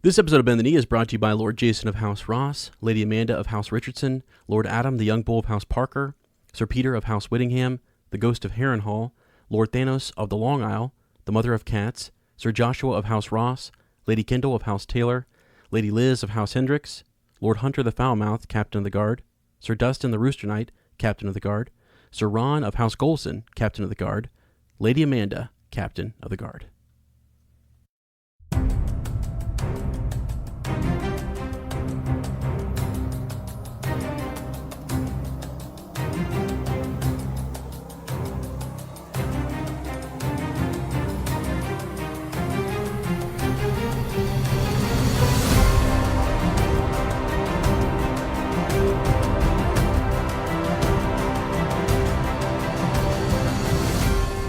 This episode of Bend the Knee is brought to you by Lord Jason of House Ross, Lady Amanda of House Richardson, Lord Adam, the young bull of House Parker, Sir Peter of House Whittingham, the ghost of Harrenhal, Lord Thanos of the Long Isle, the mother of cats, Sir Joshua of House Ross, Lady Kendall of House Taylor, Lady Liz of House Hendricks, Lord Hunter the Foulmouth, Captain of the Guard, Sir Dustin the Rooster Knight, Captain of the Guard, Sir Ron of House Golson, Captain of the Guard, Lady Amanda, Captain of the Guard.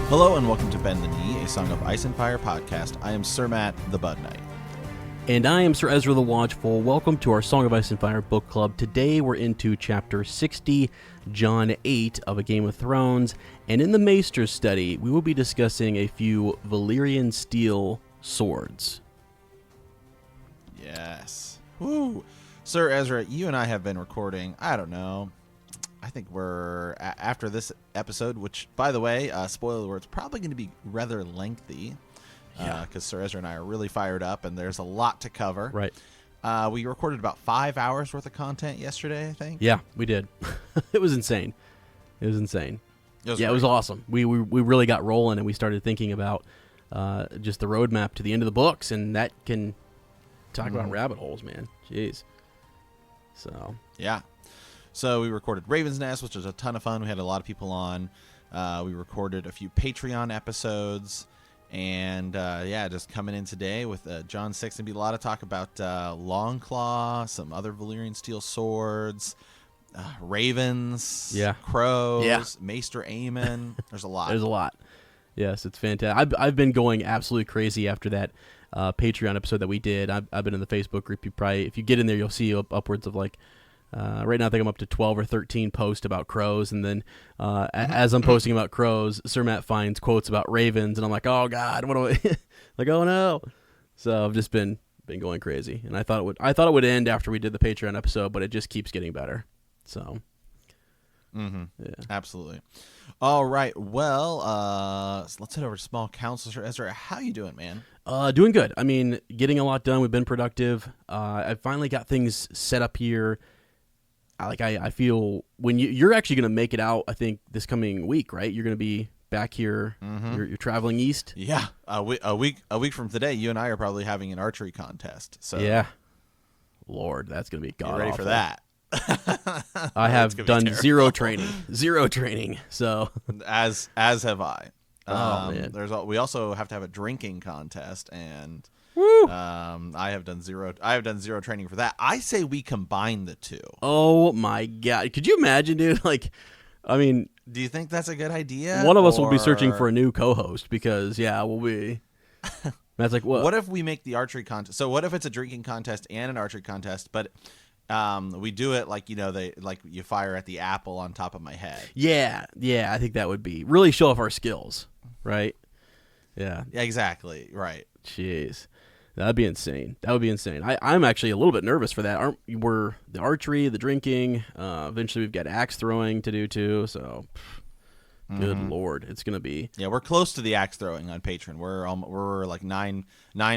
Hello and welcome to Bend the Knee, a Song of Ice and Fire podcast. I am Sir Matt, the Bud Knight. And I am Sir Ezra the Watchful. Welcome to our Song of Ice and Fire book club. Today we're into Chapter 60, John 8 of A Game of Thrones. And in the Maester's study, we will be discussing a few Valyrian steel swords. Yes. Woo! Sir Ezra, you and I have been recording, I don't know, I think we're after this episode, which, by the way, spoiler alert, it's probably going to be rather lengthy. Yeah. Because Sir Ezra and I are really fired up, and there's a lot to cover. Right. We recorded about 5 hours worth of content yesterday, I think. Yeah, we did. It was insane. It was awesome. We really got rolling, and we started thinking about just the roadmap to the end of the books, and that can talk about rabbit holes, man. Jeez. So. Yeah. So we recorded Raven's Nest, which was a ton of fun. We had a lot of people on. We recorded a few Patreon episodes. And, just coming in today with John 6. There'll be a lot of talk about Longclaw, some other Valyrian steel swords, ravens, crows, Maester Aemon. There's a lot. There's a lot. Yes, it's fantastic. I've been going absolutely crazy after that Patreon episode that we did. I've been in the Facebook group. If you get in there, you'll see upwards of like, right now I think I'm up to 12 or 13 posts about crows, and then as I'm posting about crows, Sir Matt finds quotes about ravens, and I'm like, oh God, what do I like? Oh no! So I've just been going crazy, and I thought it would end after we did the Patreon episode, but it just keeps getting better. So, Absolutely. All right, well, so let's head over to Small Council. Sir Ezra, how you doing, man? Doing good. I mean, getting a lot done. We've been productive. I finally got things set up here. I feel when you're actually going to make it out, I think this coming week, right? You're going to be back here. You're traveling east. Yeah, a week from today, you and I are probably having an archery contest. So yeah, Lord, that's going to be god get ready awful. for that. I have done zero training. So as have I. Man. We also have to have a drinking contest, and woo! I have done zero training for that. I say we combine the two. Oh my God! Could you imagine, dude? Do you think that's a good idea? One of us will be searching for a new co-host because we'll be. That's like what? What if we make the archery contest? So what if it's a drinking contest and an archery contest, but we do it like you fire at the apple on top of my head. Yeah, I think that would be really show off our skills, right? Yeah, exactly, right. Jeez. That'd be insane. That would be insane. I'm actually a little bit nervous for that. We're the archery, the drinking. Eventually, we've got axe throwing to do too. So, good Lord, it's gonna be. Yeah, we're close to the axe throwing on Patreon. We're like nine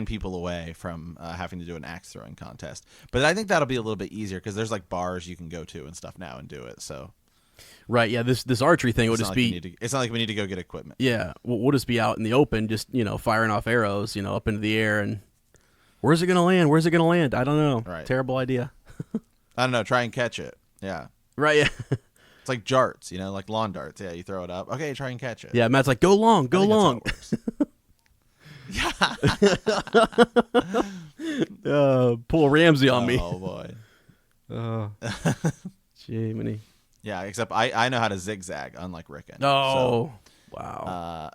people away from having to do an axe throwing contest. But I think that'll be a little bit easier because there's like bars you can go to and stuff now and do it. So. Right. Yeah. This archery thing would just be. It's not like we need to go get equipment. Yeah. We'll just be out in the open, just firing off arrows, up into the air and. Where's it going to land? I don't know. Right. Terrible idea. I don't know. Try and catch it. Yeah. Right, yeah. It's like jarts, like lawn darts. Yeah, you throw it up. Okay, try and catch it. Yeah, Matt's like, go long. Yeah. Pull Ramsey on me. Oh, boy. Gee, many. Yeah, except I know how to zigzag, unlike Rickon. Oh, wow.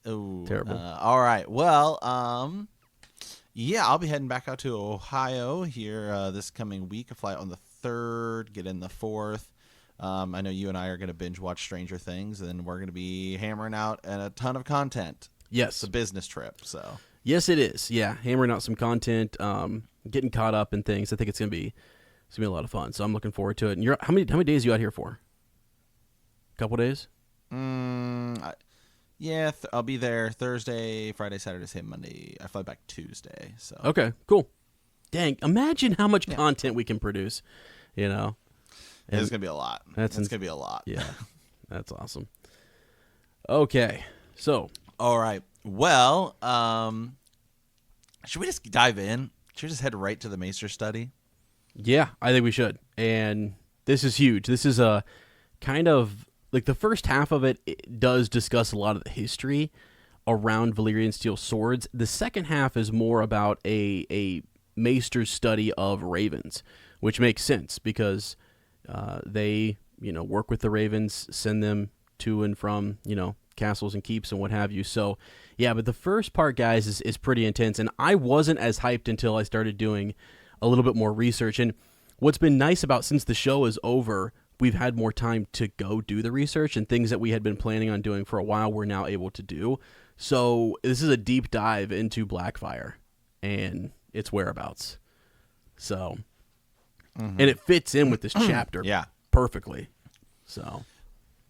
Terrible. All right. Well, I'll be heading back out to Ohio here this coming week. I fly out on the 3rd, get in the 4th. I know you and I are going to binge watch Stranger Things, and we're going to be hammering out a ton of content. Yes. It's a business trip, so. Yes, it is. Yeah, hammering out some content. getting caught up in things. I think it's gonna be a lot of fun. So I'm looking forward to it. And you're how many days are you out here for? A couple days? Yeah, I'll be there Thursday, Friday, Saturday, Sunday, Monday. I fly back Tuesday. So okay, cool. Dang, imagine how much content we can produce. You know, and it's gonna be a lot. It's gonna be a lot. Yeah, that's awesome. Okay, so all right. Well, should we just dive in? Should we just head right to the Maester study? Yeah, I think we should. And this is huge. This is a kind of like the first half of it does discuss a lot of the history around Valyrian steel swords. The second half is more about a Maester's study of ravens, which makes sense because they, work with the ravens, send them to and from, castles and keeps and what have you. So, yeah, but the first part, guys, is pretty intense. And I wasn't as hyped until I started doing a little bit more research. And what's been nice about since the show is over, we've had more time to go do the research, and things that we had been planning on doing for a while we're now able to do. So this is a deep dive into Blackfyre and its whereabouts. So, and it fits in with this chapter perfectly. So,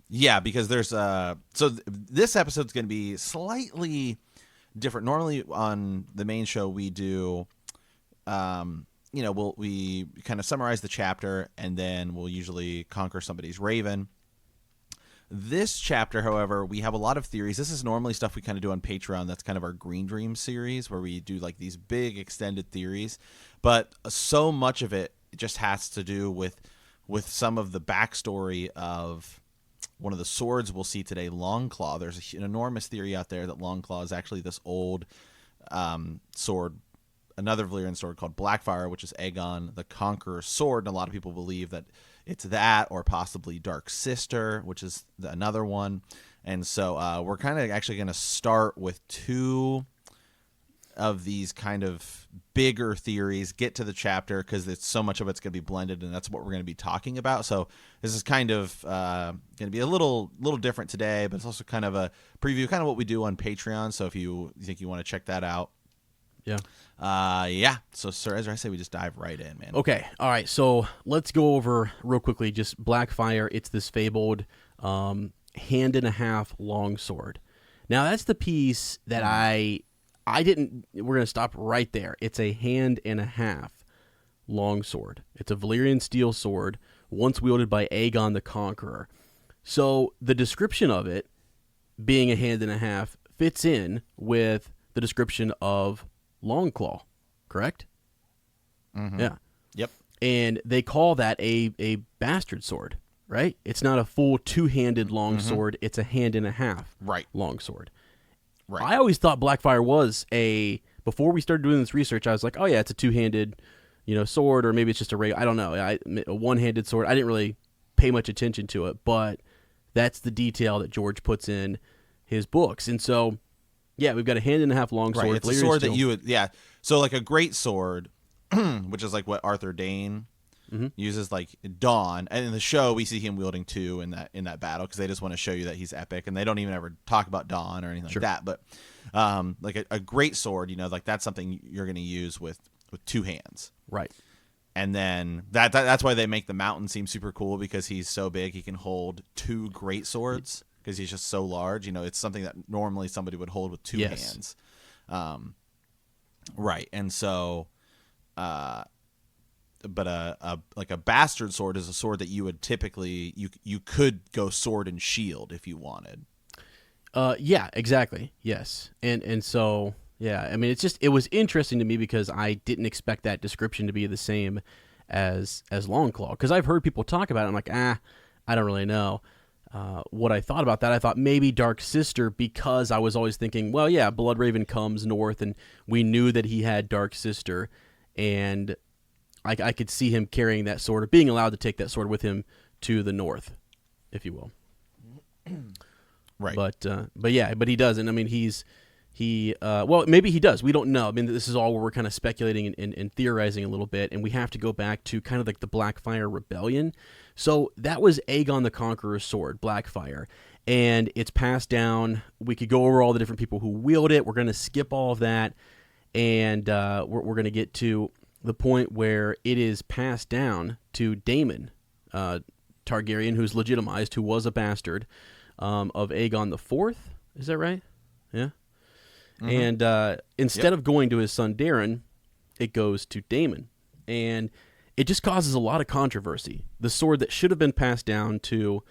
yeah, because there's this episode's going to be slightly different. Normally on the main show we do, we kind of summarize the chapter and then we'll usually conquer somebody's raven. This chapter, however, we have a lot of theories. This is normally stuff we kind of do on Patreon. That's kind of our Green Dream series where we do like these big extended theories. But so much of it just has to do with some of the backstory of one of the swords we'll see today, Longclaw. There's an enormous theory out there that Longclaw is actually this old sword, another Valyrian sword called Blackfyre, which is Aegon the Conqueror's sword. And a lot of people believe that it's that or possibly Dark Sister, which is another one. And so we're kind of actually going to start with two of these kind of bigger theories, get to the chapter because it's so much of it's going to be blended, and that's what we're going to be talking about. So this is kind of going to be a little different today, but it's also kind of a preview, kind of what we do on Patreon. So if you think you want to check that out. Yeah. So, Sir Ezra, I say we just dive right in, man. Okay. All right. So let's go over real quickly just Blackfyre. It's this fabled hand and a half long sword. Now, that's the piece that I didn't. We're going to stop right there. It's a hand and a half long sword. It's a Valyrian steel sword, once wielded by Aegon the Conqueror. So the description of it being a hand and a half fits in with the description of Longclaw, correct? Mm-hmm. Yeah. Yep. And they call that a bastard sword, right? It's not a full two-handed long sword. It's a hand and a half long sword. Right. I always thought Blackfyre was before we started doing this research, I was like, oh yeah, it's a two-handed, sword, or maybe it's just a don't know, a one-handed sword. I didn't really pay much attention to it, but that's the detail that George puts in his books. And so, yeah, we've got a hand and a half long sword. Right, it's a sword that you would, so like a great sword, which is like what Arthur Dane uses, like Dawn. And in the show, we see him wielding two in that battle because they just want to show you that he's epic, and they don't even ever talk about Dawn or anything like that. But like a great sword, like that's something you're going to use with two hands. Right. And then that's why they make the mountain seem super cool, because he's so big he can hold two great swords. Because he's just so large, it's something that normally somebody would hold with two hands, right? And so, but like a bastard sword is a sword that you would typically you could go sword and shield if you wanted. Yeah, exactly. Yes, and so yeah, I mean, it was interesting to me because I didn't expect that description to be the same as Longclaw, because I've heard people talk about it. I'm like, I don't really know. What I thought about that, I thought maybe Dark Sister, because I was always thinking, well, yeah, Bloodraven comes north, and we knew that he had Dark Sister, and I could see him carrying that sword, or being allowed to take that sword with him to the north, if you will. Right. But yeah, but he doesn't. I mean, well, maybe he does. We don't know. I mean, this is all where we're kind of speculating and theorizing a little bit, and we have to go back to kind of like the Blackfyre Rebellion. So that was Aegon the Conqueror's sword, Blackfyre, and it's passed down. We could go over all the different people who wield it. We're going to skip all of that, and we're going to get to the point where it is passed down to Daemon Targaryen, who's legitimized, who was a bastard of Aegon the Fourth. Is that right? Yeah. Mm-hmm. And instead of going to his son Daeron, it goes to Daemon. And it just causes a lot of controversy. The sword that should have been passed down to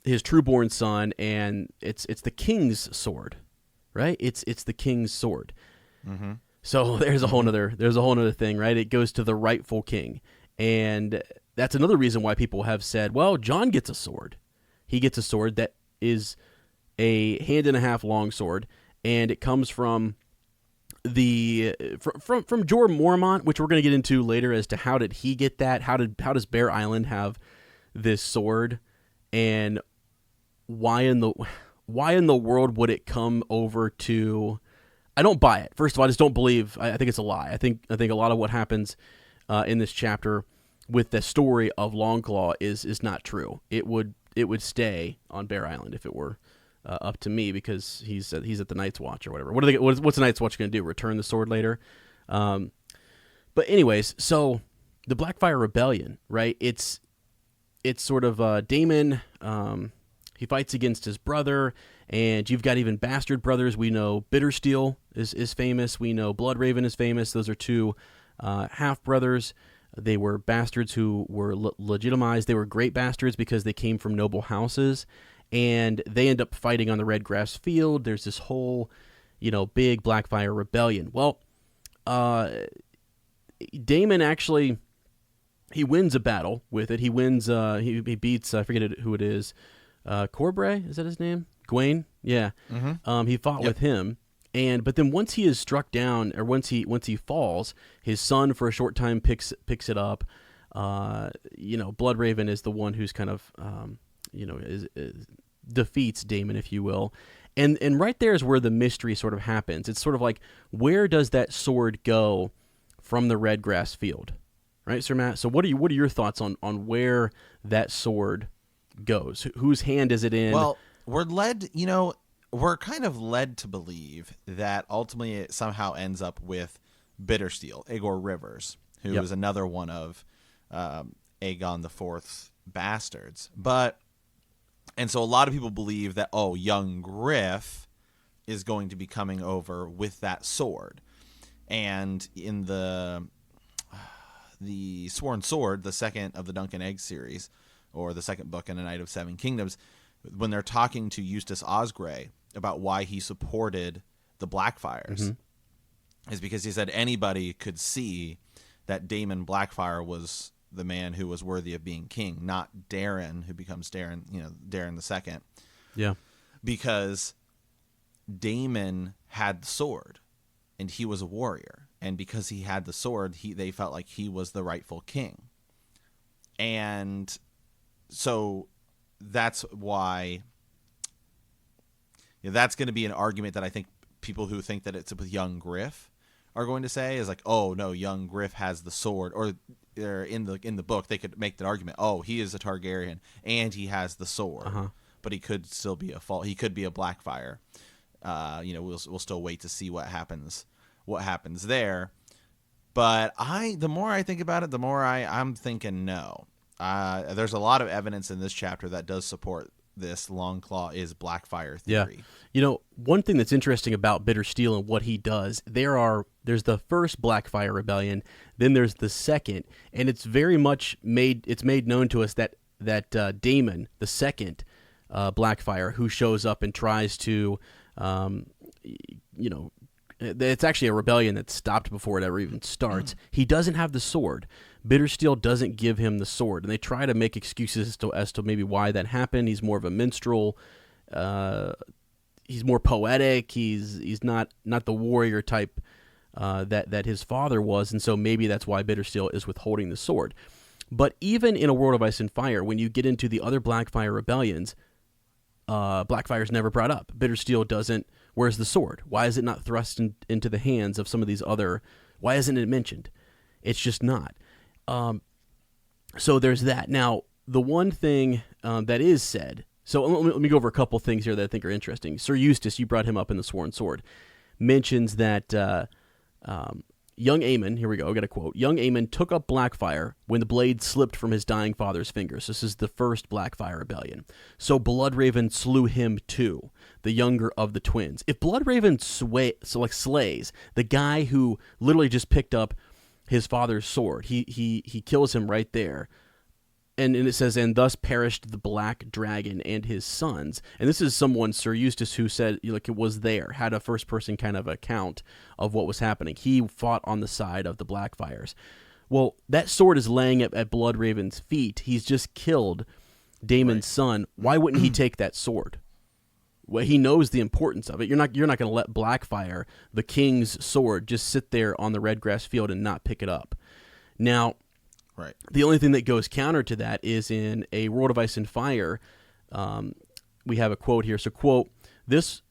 his trueborn son, and it's the king's sword, right? It's the king's sword. Mm-hmm. So there's a whole nother thing, right? It goes to the rightful king. And that's another reason why people have said, well, Jon gets a sword. He gets a sword that is a hand and a half long sword, and it comes from from Jorah Mormont, which we're going to get into later as to how did he get that? How does Bear Island have this sword, and why in the world would it come over to? I don't buy it. First of all, I just don't believe. I think it's a lie. I think a lot of what happens in this chapter with the story of Longclaw is not true. It would stay on Bear Island if it were up to me, because he's at the Night's Watch or whatever. What's the Night's Watch going to do? Return the sword later? But anyways, so the Blackfyre Rebellion, right? It's sort of Daemon. He fights against his brother, and you've got even bastard brothers. We know Bittersteel is famous. We know Bloodrave is famous. Those are two half brothers. They were bastards who were legitimized. They were great bastards because they came from noble houses. And they end up fighting on the red grass field. There's this whole, big Blackfyre rebellion. Well, Daemon actually, he wins a battle with it. He wins, he beats, I forget who it is, Corbray, is that his name? Gawain? Yeah. Mm-hmm. He fought with him. But then once he is struck down, or once he falls, his son for a short time picks it up. Bloodraven is the one who's kind of, defeats Daemon, if you will. And right there is where the mystery sort of happens. It's sort of like, where does that sword go from the red grass field? Right, Sir Matt? So what are your thoughts on where that sword goes? Whose hand is it in? Well, we're kind of led to believe that ultimately it somehow ends up with Bittersteel, Aegor Rivers, who is another one of Aegon the Fourth's bastards. And so a lot of people believe that, young Griff is going to be coming over with that sword. And in the Sworn Sword, the second of the Dunk and Egg series, or the second book in A Night of Seven Kingdoms, when they're talking to Eustace Osgrey about why he supported the Blackfyres, is because he said anybody could see that Daemon Blackfyre was the man who was worthy of being king, not Daeron, who becomes Daeron, Daeron the Second. Yeah. Because Daemon had the sword, and he was a warrior. And because he had the sword, they felt like he was the rightful king. And so that's why that's going to be an argument that I think people who think that it's with young Griff are going to say is like, oh no, young Griff has the sword, or in the book they could make the argument, oh, he is a Targaryen and he has the sword, but he could still be he could be a Blackfyre. We'll still wait to see what happens there. But the more I think about it, the more I'm thinking no. There's a lot of evidence in this chapter that does support this Longclaw is Blackfyre theory. Yeah. One thing that's interesting about Bittersteel and what he does, there's the first Blackfyre rebellion, then there's the second, and it's very much made known to us that Daemon, the second Blackfyre, who shows up and tries to, it's actually a rebellion that stopped before it ever even starts. He doesn't have the sword. Bittersteel doesn't give him the sword, and they try to make excuses as to maybe why that happened. He's more of a minstrel. He's more poetic. He's not the warrior type that his father was, and so maybe that's why Bittersteel is withholding the sword. But even in A World of Ice and Fire, when you get into the other Blackfyre rebellions, Blackfyre's never brought up. Bittersteel doesn't. Where's the sword? Why is it not thrust into the hands of some of these other? Why isn't it mentioned? It's just not. So there's that. Now, the one thing that is said, so let me go over a couple things here that I think are interesting. Sir Eustace, you brought him up in the Sworn Sword, mentions that Young Aemon, here we go, I got a quote. Young Aemon took up Blackfyre when the blade slipped from his dying father's fingers. This is the first Blackfyre rebellion. So Bloodraven slew him too, the younger of the twins. If Bloodraven slays the guy who literally just picked up his father's sword, he kills him right there. And it says, and thus perished the black dragon and his sons. And this is someone, Sir Eustace, who said, like, it was there, had a first-person kind of account of what was happening. He fought on the side of the Blackfyres. Well, that sword is laying at Bloodraven's feet. He's just killed Daemon's son. Why wouldn't he take that sword? Well, he knows the importance of it. You're not going to let Blackfyre, the king's sword, just sit there on the red grass field and not pick it up. Now, right. The only thing that goes counter to that is in A World of Ice and Fire. We have a quote here. So, quote, this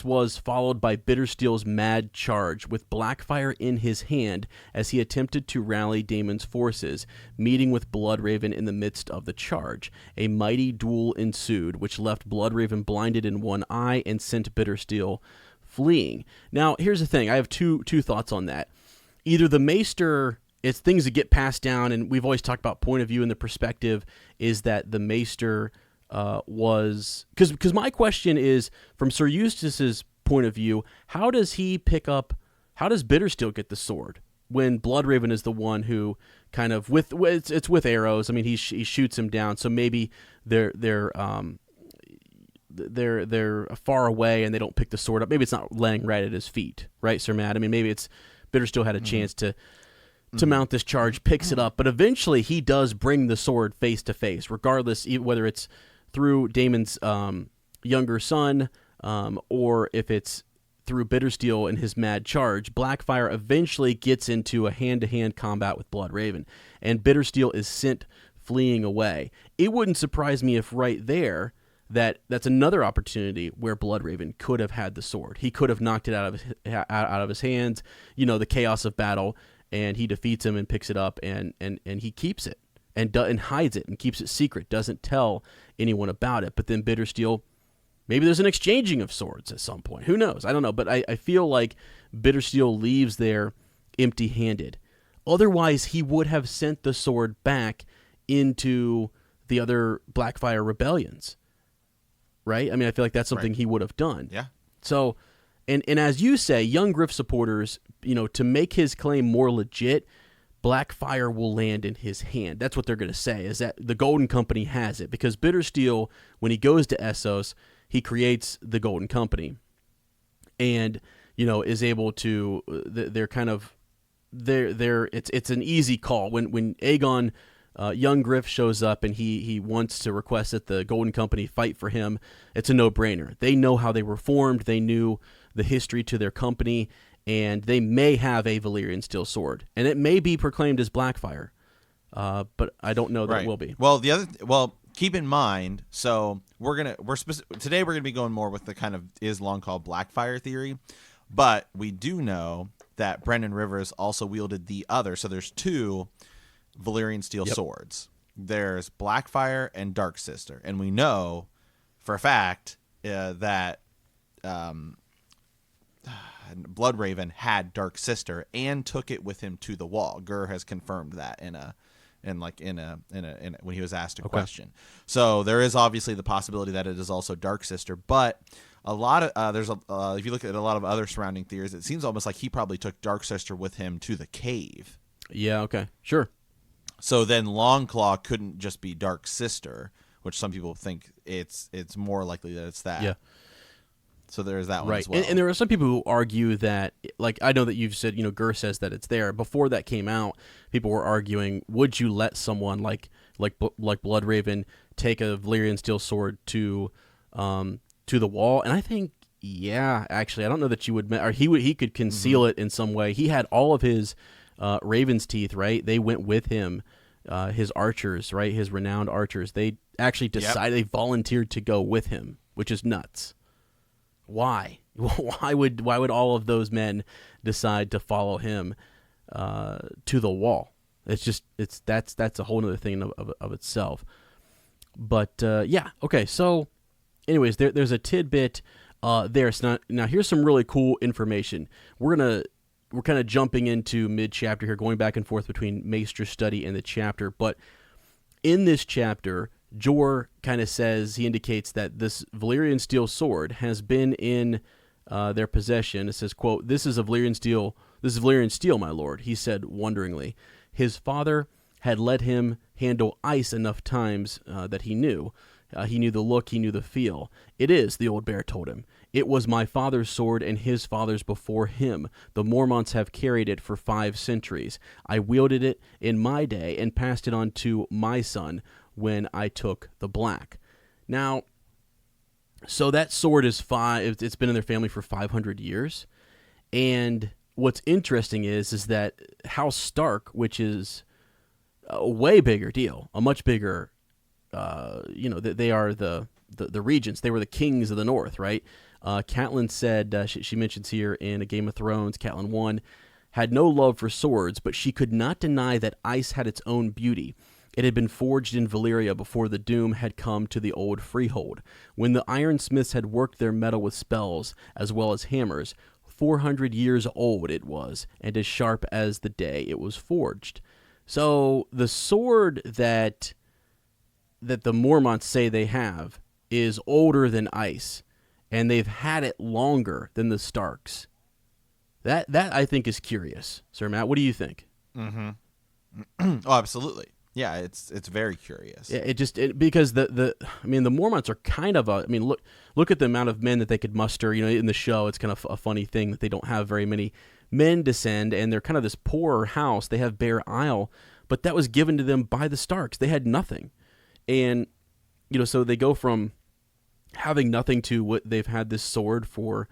was followed by Bittersteel's mad charge with Blackfyre in his hand as he attempted to rally Daemon's forces, meeting with Bloodraven in the midst of the charge. A mighty duel ensued, which left Bloodraven blinded in one eye and sent Bittersteel fleeing. Now, here's the thing. I have two thoughts on that. Either the Maester... It's things that get passed down, and we've always talked about point of view, and the perspective is that the Maester was... Because my question is, from Sir Eustace's point of view, how does Bittersteel get the sword when Bloodraven is the one who kind of... It's with arrows. I mean, he shoots him down, so maybe they're far away and they don't pick the sword up. Maybe it's not laying right at his feet, right, Sir Matt? I mean, maybe it's Bittersteel had a chance to mount this charge, picks it up, but eventually he does bring the sword face to face, regardless whether it's through Daemon's younger son or if it's through Bittersteel and his mad charge. Blackfyre eventually gets into a hand-to-hand combat with Bloodraven, and Bittersteel is sent fleeing away. It wouldn't surprise me if right there that's another opportunity where Bloodraven could have had the sword. He could have knocked it out of his hands, the chaos of battle, and he defeats him and picks it up, and he keeps it and hides it and keeps it secret, doesn't tell anyone about it. But then Bittersteel, maybe there's an exchanging of swords at some point. Who knows? I don't know. But I feel like Bittersteel leaves there empty-handed. Otherwise, he would have sent the sword back into the other Blackfyre rebellions, right? I mean, I feel like that's something he would have done. Yeah. So, and as you say, young Griff supporters, to make his claim more legit, Blackfyre will land in his hand. That's what they're going to say, is that the Golden Company has it. Because Bittersteel, when he goes to Essos, he creates the Golden Company. And, is able to, they're kind of, it's an easy call. When Aegon, young Griff shows up and he wants to request that the Golden Company fight for him, it's a no-brainer. They know how they were formed. They knew the history to their company, and they may have a Valyrian steel sword, and it may be proclaimed as Blackfyre, but I don't know that it will be. Well, keep in mind. So today we're gonna be going more with the kind of is Longclaw Blackfyre theory, but we do know that Brendan Rivers also wielded the other. So there's two Valyrian steel swords. There's Blackfyre and Dark Sister, and we know for a fact that Bloodraven had Dark Sister and took it with him to the wall. Gur has confirmed that when he was asked a question. So there is obviously the possibility that it is also Dark Sister, but a lot of if you look at a lot of other surrounding theories, it seems almost like he probably took Dark Sister with him to the cave. Yeah. Okay. Sure. So then Longclaw couldn't just be Dark Sister, which some people think it's more likely that it's that. Yeah. So there's that one as well. And there are some people who argue that, like, I know that you've said, Gur says that it's there. Before that came out, people were arguing, would you let someone like Bloodraven take a Valyrian steel sword to the wall? And I think, yeah, actually, I don't know that you would, or he could conceal it in some way. He had all of his Raven's teeth, right? They went with him, his archers, right? His renowned archers. They actually decided, they volunteered to go with him, which is nuts. Why? Why would all of those men decide to follow him to the wall? That's a whole other thing of itself. But yeah, okay. So, anyways, there's a tidbit there. So now here's some really cool information. We're gonna we're kind of jumping into mid-chapter here, going back and forth between Maester study and the chapter. But in this chapter, Jor kind of says, he indicates that this Valyrian steel sword has been in their possession. It says, quote, "This is Valyrian steel, my lord," he said wonderingly. His father had let him handle ice enough times that he knew. He knew the look, he knew the feel. "It is," the old bear told him. "It was my father's sword and his father's before him. The Mormonts have carried it for 5 centuries. I wielded it in my day and passed it on to my son when I took the Black." Now, so that sword is it's been in their family for 500 years. And what's interesting is that House Stark, which is a way bigger deal, a much bigger, they are the regents. They were the kings of the North, right? Catelyn said, she mentions here in A Game of Thrones, Catelyn 1, had no love for swords, but she could not deny that ice had its own beauty. It had been forged in Valyria before the doom had come to the old freehold. When the ironsmiths had worked their metal with spells as well as hammers, 400 years old it was, and as sharp as the day it was forged. So the sword that the Mormonts say they have is older than ice, and they've had it longer than the Starks. That I think is curious. Sir Matt, what do you think? Mm-hmm. Oh, absolutely. Yeah, it's very curious. Yeah, because the Mormonts are kind of look at the amount of men that they could muster. In the show, it's kind of a funny thing that they don't have very many men to send, and they're kind of this poorer house. They have Bear Isle, but that was given to them by the Starks. They had nothing, and so they go from having nothing to what they've had this sword for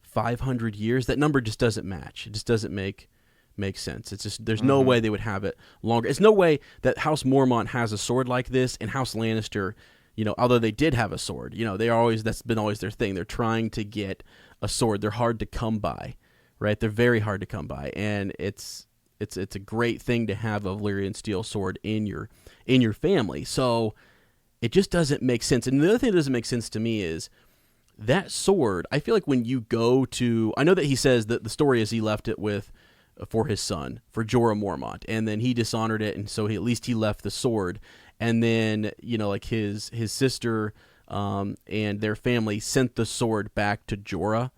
500 years. That number just doesn't match. It just doesn't make sense. It's just there's no way they would have it longer. It's no way that House Mormont has a sword like this, and House Lannister, although they did have a sword, that's been always their thing. They're trying to get a sword. They're hard to come by, right? They're very hard to come by, and it's a great thing to have a Valyrian steel sword in your family. So it just doesn't make sense. And the other thing that doesn't make sense to me is that sword. I feel like when you go to, I know that he says that the story is he left it for his son, for Jorah Mormont, and then he dishonored it, and so at least he left the sword, and then like his sister and their family sent the sword back to Jorah.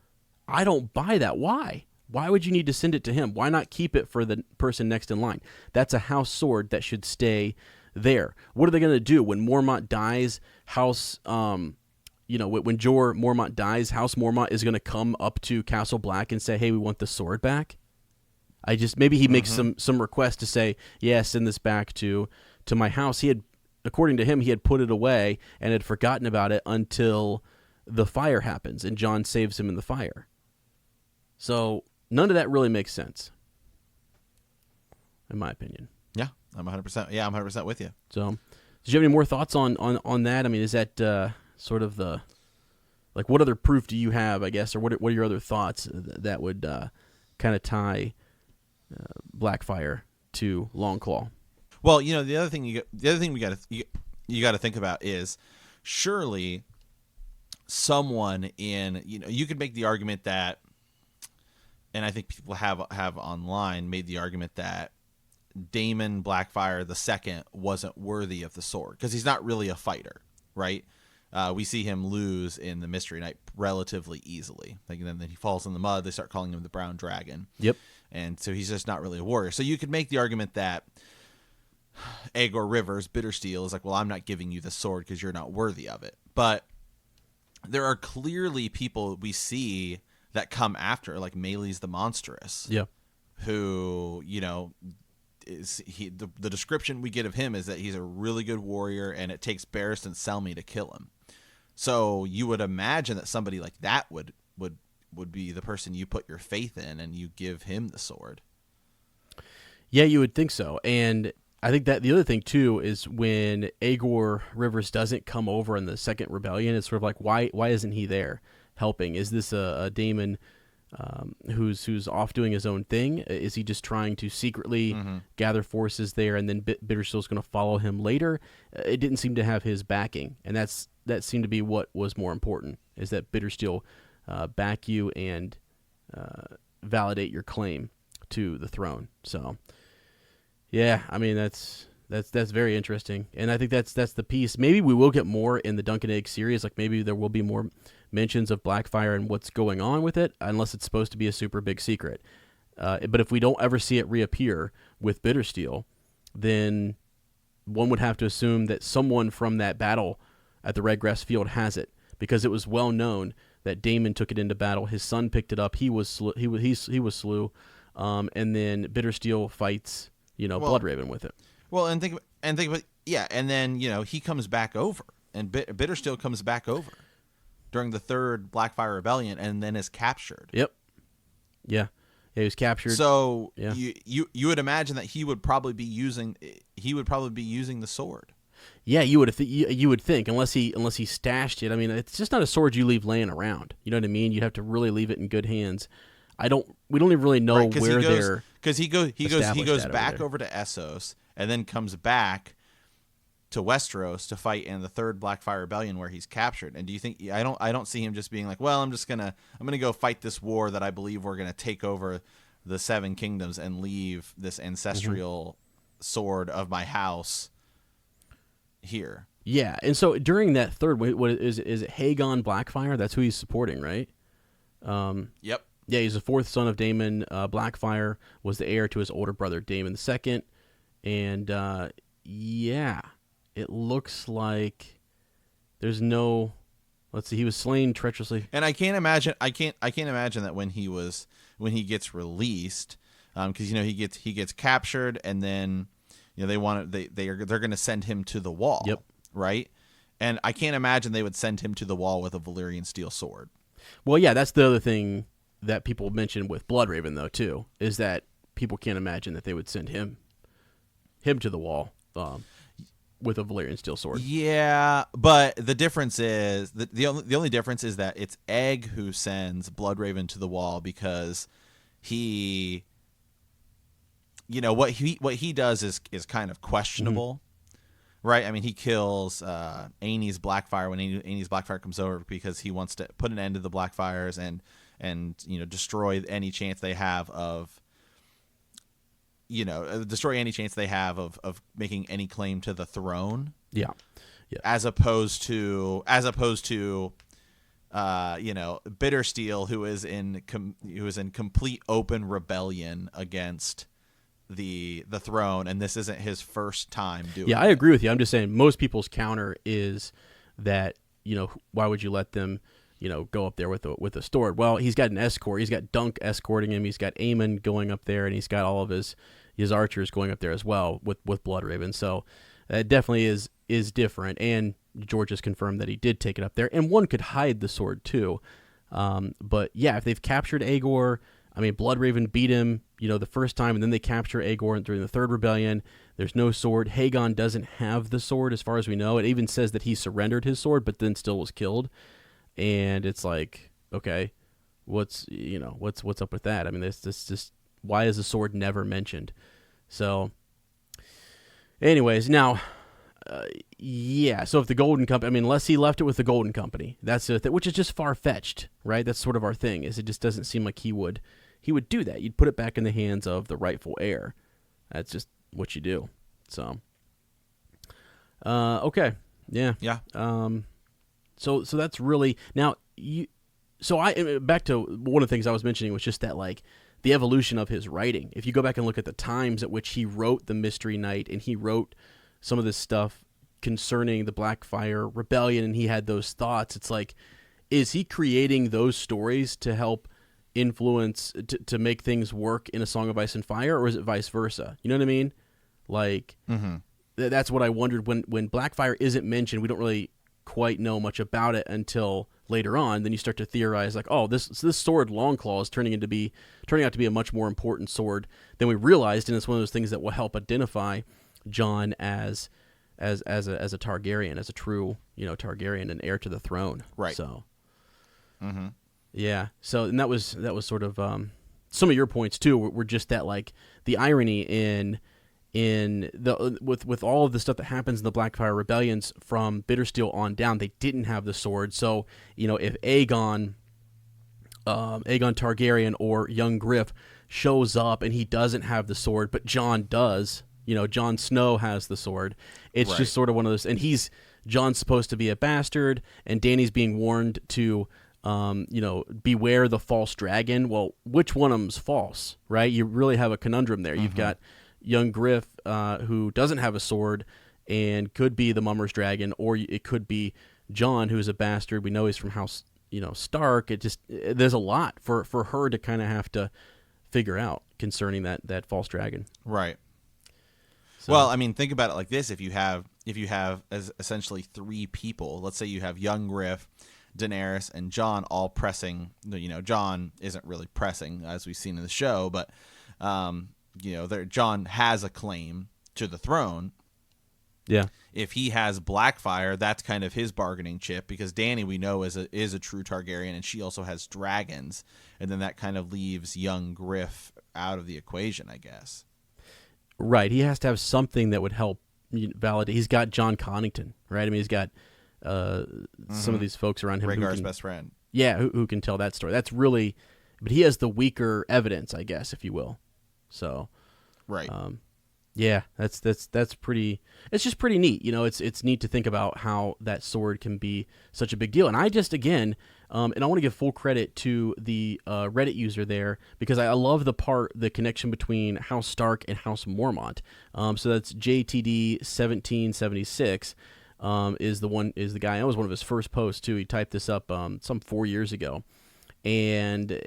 I don't buy that. Why would you need to send it to him? Why not keep it for the person next in line? That's a house sword that should stay there. What are they going to do when Mormont dies? When Jorah Mormont dies, House Mormont is going to come up to Castle Black and say, "Hey, we want the sword back." Maybe he makes some request to say, "Yeah, send this back to my house." He had, according to him, he had put it away and had forgotten about it until the fire happens and Jon saves him in the fire. So none of that really makes sense, in my opinion. Yeah, I'm 100%. Yeah, I'm 100% with you. So, did you have any more thoughts on that? I mean, is that sort of what other proof do you have, I guess, or what are your other thoughts that would kind of tie Blackfyre to Longclaw? Well, the other thing you got to think about is surely someone you could make the argument that, and I think people have online made the argument that Daemon Blackfyre II wasn't worthy of the sword because he's not really a fighter, right? We see him lose in the Mystery Knight relatively easily. And then he falls in the mud. They start calling him the Brown Dragon. Yep. And so he's just not really a warrior. So you could make the argument that Aegor Rivers, Bittersteel, is like, well, I'm not giving you the sword because you're not worthy of it. But there are clearly people we see that come after, like Meleys the Monstrous. Yeah. Who, the description we get of him is that he's a really good warrior and it takes Barristan Selmy to kill him. So you would imagine that somebody like that would be the person you put your faith in and you give him the sword. Yeah, you would think so. And I think that the other thing too is when Aegor Rivers doesn't come over in the second rebellion, it's sort of like, why isn't he there helping? Is this a Daemon who's off doing his own thing? Is he just trying to secretly gather forces there, and then Bittersteel's going to follow him later? It didn't seem to have his backing, and that seemed to be what was more important, is that Bittersteel back you and validate your claim to the throne. So, yeah, I mean that's very interesting, and I think that's the piece. Maybe we will get more in the Dunk and Egg series. Like maybe there will be more mentions of Blackfyre and what's going on with it, unless it's supposed to be a super big secret. But if we don't ever see it reappear with Bittersteel, then one would have to assume that someone from that battle at the Redgrass Field has it, because it was well known that Daemon took it into battle. His son picked it up. He was slew, and then Bittersteel fights Bloodraven with it. Well, and think about and then he comes back over, and Bittersteel comes back over during the third Blackfyre Rebellion, and then is captured. Yep. Yeah. He was captured. So you would imagine that he would probably be using the sword. Yeah, you would think, unless he stashed it. I mean, it's just not a sword you leave laying around. You know what I mean? You'd have to really leave it in good hands. We don't even really know where they're, because he goes back over to Essos and then comes back to Westeros to fight in the third Blackfyre Rebellion where he's captured. And do you think I don't see him just being like, well, I'm gonna go fight this war that I believe we're gonna take over the Seven Kingdoms and leave this ancestral sword of my house here. Yeah, and so during that third, what is it Hagon Blackfyre? That's who he's supporting, right? Yep. Yeah, he's the fourth son of Daemon. Blackfyre was the heir to his older brother Daemon II, and it looks like there's no. Let's see, he was slain treacherously. And I can't imagine that when he gets released, because he gets captured, and then they're going to send him to the wall. Yep. Right. And I can't imagine they would send him to the wall with a Valyrian steel sword. Well, yeah, that's the other thing that people mention with Bloodraven, though, too, is that people can't imagine that they would send him to the wall with a Valyrian steel sword. Yeah, but the difference is the only difference is that it's Egg who sends Bloodraven to the wall, because he, what he does is kind of questionable. Right, I mean, he kills Aenys Blackfyre when Aenys Blackfyre comes over, because he wants to put an end to the Blackfyres and destroy any chance they have of making any claim to the throne. Yeah. As opposed to Bittersteel, who is in complete open rebellion against the throne, and this isn't his first time doing it. I agree with you. I'm just saying most people's counter is that, why would you let them, go up there with a sword? Well, he's got an escort. He's got Dunk escorting him. He's got Aemon going up there, and he's got all of his archers going up there as well with Bloodraven. So that definitely is different. And George has confirmed that he did take it up there, and one could hide the sword too. But yeah, if they've captured Aegor, I mean, Bloodraven beat him, the first time, and then they capture Aegor during the third rebellion. There's no sword. Hagon doesn't have the sword, as far as we know. It even says that he surrendered his sword, but then still was killed. And it's like, okay, what's up with that? I mean, this just, why is the sword never mentioned? So, anyways, now, so if the Golden Company, I mean, unless he left it with the Golden Company, that's which is just far-fetched, right? That's sort of our thing, is it just doesn't seem like he would do that. You'd put it back in the hands of the rightful heir. That's just what you do. So, okay. Yeah. Yeah. So that's really, now back to one of the things I was mentioning was just that, like, the evolution of his writing. If you go back and look at the times at which he wrote the Mystery Knight, and he wrote some of this stuff concerning the Blackfyre Rebellion, and he had those thoughts, it's like, is he creating those stories to help influence, to make things work in A Song of Ice and Fire, or is it vice versa? You know what I mean? Like, that's what I wondered. When Blackfyre isn't mentioned, we don't really quite know much about it until later on. Then you start to theorize, like, oh, this sword Longclaw is turning out to be a much more important sword than we realized, and it's one of those things that will help identify Jon as a Targaryen, as a true Targaryen and heir to the throne. Right. So, yeah. So, and that was sort of some of your points too. Were just that, like, the irony in with all of the stuff that happens in the Blackfyre rebellions from Bittersteel on down, they didn't have the sword. So, if Aegon Aegon Targaryen or young Griff shows up and he doesn't have the sword, but Jon does. Jon Snow has the sword. It's just sort of one of those, and Jon's supposed to be a bastard, and Dany's being warned to, beware the false dragon. Well, which one of them's false, right? You really have a conundrum there. You've got young Griff, who doesn't have a sword and could be the Mummer's dragon, or it could be Jon, who's a bastard. We know he's from House, Stark. There's a lot for her to kind of have to figure out concerning that false dragon. Right. So. Well, I mean, think about it like this: if you have as essentially three people, let's say you have young Griff, Daenerys, and Jon all pressing. Jon isn't really pressing as we've seen in the show, but Jon has a claim to the throne. Yeah. If he has Blackfyre, that's kind of his bargaining chip, because Dany, we know, is a true Targaryen, and she also has dragons, and then that kind of leaves young Griff out of the equation, I guess. Right. He has to have something that would help validate. He's got John Connington, right? I mean, he's got some of these folks around him. Rhaegar's best friend. Yeah, who can tell that story. That's really, but he has the weaker evidence, I guess, if you will. So, right. Yeah, that's pretty. It's just pretty neat, It's neat to think about how that sword can be such a big deal. And I just and I want to give full credit to the Reddit user there, because I love the connection between House Stark and House Mormont. So that's JTD1776 is the guy. That was one of his first posts too. He typed this up some 4 years ago. And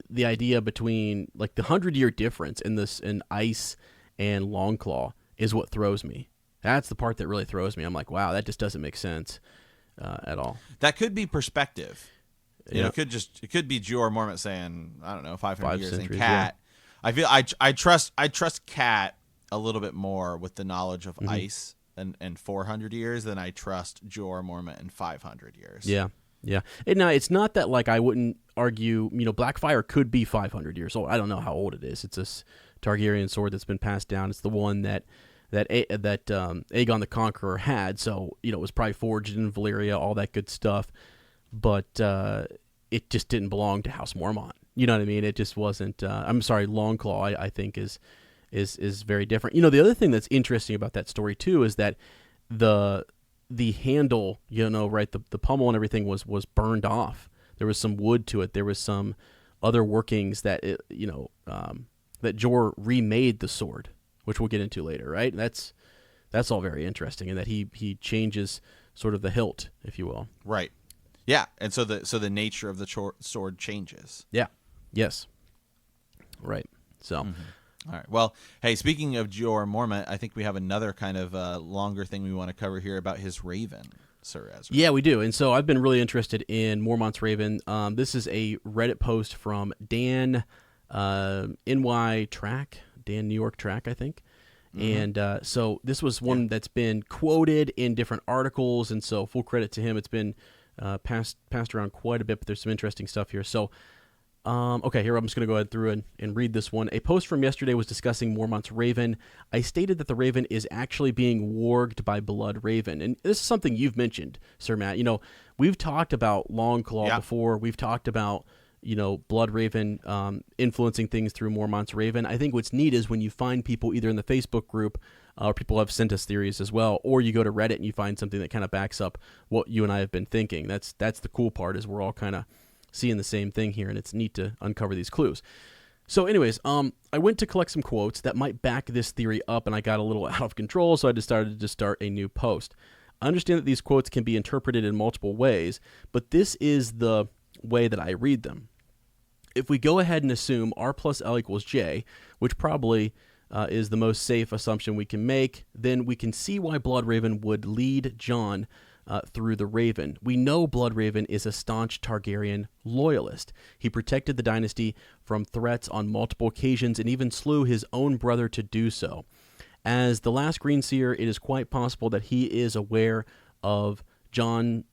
the idea between like the 100-year difference in ice and Longclaw is what throws me. That's the part that really throws me. I'm like, wow, that just doesn't make sense at all. That could be perspective. Yeah. It could be Jeor Mormont saying, I don't know, 500 years. centuries, And Cat, yeah. I feel I trust Cat a little bit more with the knowledge of ice and 400 years than I trust Jeor Mormont in 500 years. Yeah. Yeah. And now it's not that like I wouldn't argue, Blackfyre could be 500 years old. I don't know how old it is. It's a Targaryen sword that's been passed down. It's the one that Aegon the Conqueror had. So, it was probably forged in Valyria, all that good stuff. But it just didn't belong to House Mormont. You know what I mean? It just wasn't. I'm sorry, Longclaw, I think is very different. The other thing that's interesting about that story too is that the handle, right, the pommel and everything was burned off. There was some wood to it. There was some other workings that that Jeor remade the sword, which we'll get into later, right? That's all very interesting, and that he changes sort of the hilt, if you will. Right. Yeah, and so the nature of the sword changes. Yeah. Yes. Right. So. All right. Well, hey, speaking of Jeor Mormont, I think we have another kind of longer thing we want to cover here about his raven, Sir Ezra. Yeah, we do. And so I've been really interested in Mormont's raven. This is a Reddit post from Dan NY Track, Dan New York Track, I think. And so this was one that's been quoted in different articles, and so full credit to him. It's been passed around quite a bit, but there's some interesting stuff here. So, okay, here I'm just going to go ahead through and read this one. A post from yesterday was discussing Mormont's raven. I stated that the raven is actually being warged by Bloodrave. And this is something you've mentioned, Sir Matt. We've talked about Longclaw before. We've talked about Bloodrave influencing things through Mormont's raven. I think what's neat is when you find people either in the Facebook group, or people have sent us theories as well, or you go to Reddit and you find something that kind of backs up what you and I have been thinking. That's the cool part, is we're all kind of seeing the same thing here, and it's neat to uncover these clues. So anyways, I went to collect some quotes that might back this theory up, and I got a little out of control, so I decided to start a new post. I understand that these quotes can be interpreted in multiple ways, but this is the way that I read them. If we go ahead and assume R plus L equals J, which probably is the most safe assumption we can make, then we can see why Bloodrave would lead Jon through the Raven. We know Bloodrave is a staunch Targaryen loyalist. He protected the dynasty from threats on multiple occasions and even slew his own brother to do so. As the last Greenseer, it is quite possible that he is aware of Jon's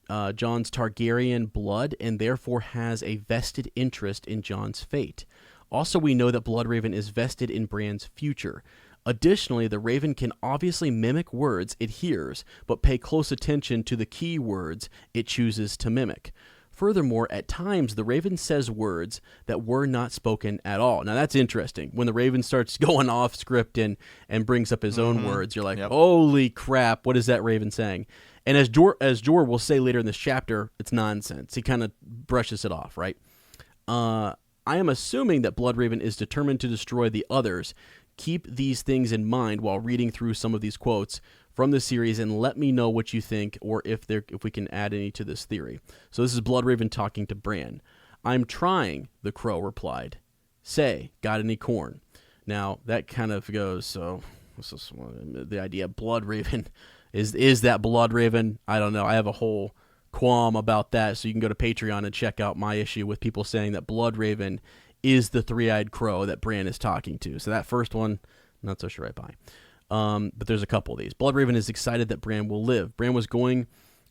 Targaryen blood and therefore has a vested interest in Jon's fate. Also, we know that Bloodrave is vested in Bran's future. Additionally, the Raven can obviously mimic words it hears, but pay close attention to the key words it chooses to mimic. Furthermore, at times the raven says words that were not spoken at all. Now that's interesting. When the raven starts going off script and brings up his own words, you're like, holy crap, what is that raven saying? And as Jor will say later in this chapter, it's nonsense. He kind of brushes it off, right? I am assuming that Bloodraven is determined to destroy the others. Keep these things in mind while reading through some of these quotes from the series, and let me know what you think, or if we can add any to this theory. So this is Bloodraven talking to Bran. I'm trying, the crow replied. Say, got any corn? Now, that kind of goes, so this is the idea of Bloodraven. Is that Bloodraven? I don't know. I have a whole qualm about that, so you can go to Patreon and check out my issue with people saying that Bloodraven is the three-eyed crow that Bran is talking to. So that first one, not so sure I buy. But there's a couple of these. Bloodraven is excited that Bran will live. Bran was going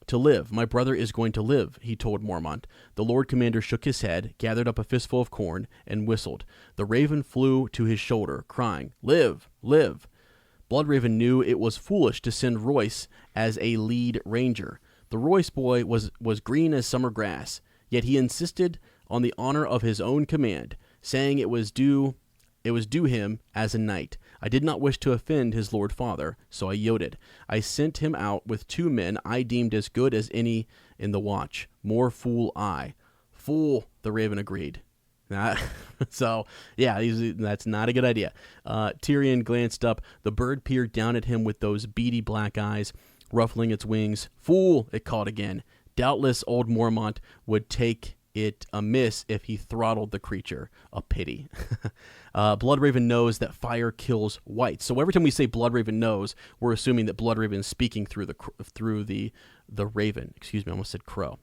to live. My brother is going to live, he told Mormont. The Lord Commander shook his head, gathered up a fistful of corn, and whistled. The raven flew to his shoulder, crying, Live, live. Bloodraven knew it was foolish to send Royce as a lead ranger. The Royce boy was green as summer grass, yet he insisted on the honor of his own command, saying it was due him as a knight. I did not wish to offend his lord father, so I yielded. I sent him out with 2 men I deemed as good as any in the watch. More fool I. Fool, the raven agreed. So, yeah, that's not a good idea. Tyrion glanced up. The bird peered down at him with those beady black eyes, ruffling its wings. Fool, it called again. Doubtless old Mormont would take it amiss if he throttled the creature. A pity. Bloodraven knows that fire kills whites. So every time we say Bloodraven knows, we're assuming that Bloodraven is speaking through the raven. Excuse me, I almost said crow.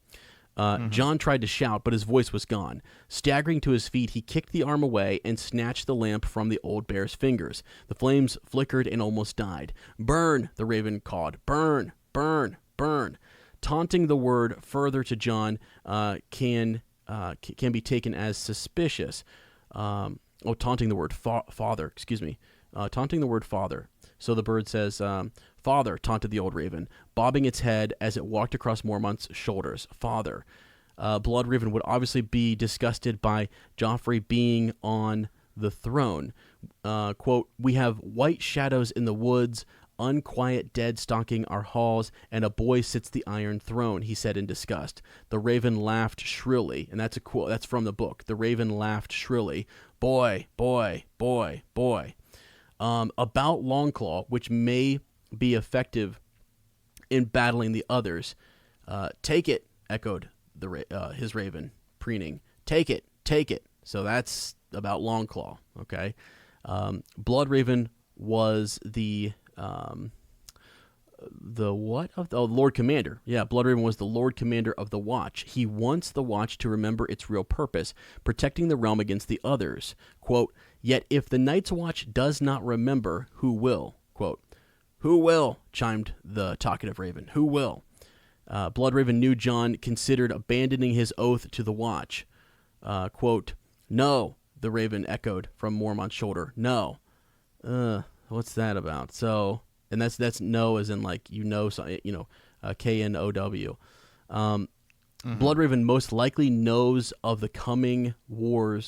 Jon tried to shout, but his voice was gone. Staggering to his feet, he kicked the arm away and snatched the lamp from the old bear's fingers. The flames flickered and almost died. Burn, the raven called. Burn, burn, burn. Taunting the word further to Jon can be taken as suspicious. Taunting the word father, excuse me. Taunting the word father. So the bird says, Father, taunted the old raven, bobbing its head as it walked across Mormont's shoulders. Father. Bloodraven would obviously be disgusted by Joffrey being on the throne. Quote, we have white shadows in the woods, unquiet dead stalking our halls, and a boy sits the iron throne, he said in disgust. The raven laughed shrilly, and that's a quote. That's from the book. The raven laughed shrilly. Boy, boy, boy, boy. About Longclaw, which may be effective in battling the others. Take it, echoed his raven, preening. Take it, take it. So that's about Longclaw, okay? Bloodraven was the what of the Lord Commander. Yeah, Bloodraven was the Lord Commander of the Watch. He wants the Watch to remember its real purpose, protecting the realm against the others. Quote, yet if the Night's Watch does not remember, who will? Quote, who will? Chimed the talkative raven. Who will? Bloodraven knew Jon considered abandoning his oath to the Watch. Quote, no, the raven echoed from Mormont's shoulder. No. What's that about? So, and that's no as in like, K-N-O-W. Bloodraven most likely knows of the coming war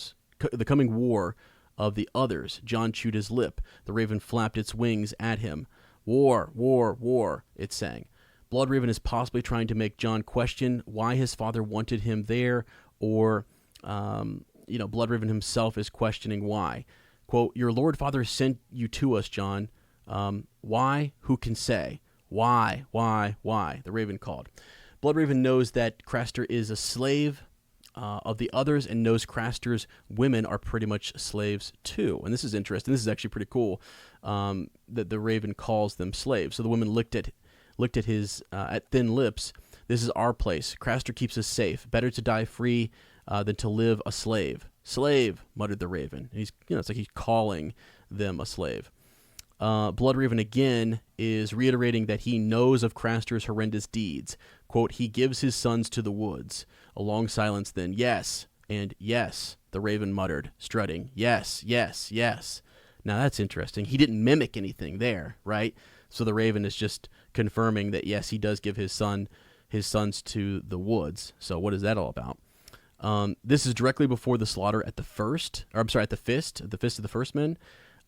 of the others. Jon chewed his lip. The raven flapped its wings at him. War, war, war, it sang. Bloodraven is possibly trying to make Jon question why his father wanted him there, or, Bloodraven himself is questioning why. Quote, your Lord Father sent you to us, Jon. Why? Who can say? Why? The raven called. Bloodraven knows that Craster is a slave of the others, and knows Craster's women are pretty much slaves too. And this is interesting. This is actually pretty cool that the raven calls them slaves. So the women looked at his at thin lips. This is our place. Craster keeps us safe. Better to die free than to live a slave. Slave, muttered the raven. He's, it's like he's calling them a slave. Bloodraven again is reiterating that he knows of Craster's horrendous deeds. Quote, he gives his sons to the woods. A long silence then. Yes, and yes, the raven muttered, strutting. Yes, yes, yes. Now that's interesting. He didn't mimic anything there, right? So the raven is just confirming that, yes, he does give his son his sons to the woods. So what is that all about? This is directly before the slaughter at the fist of the first men.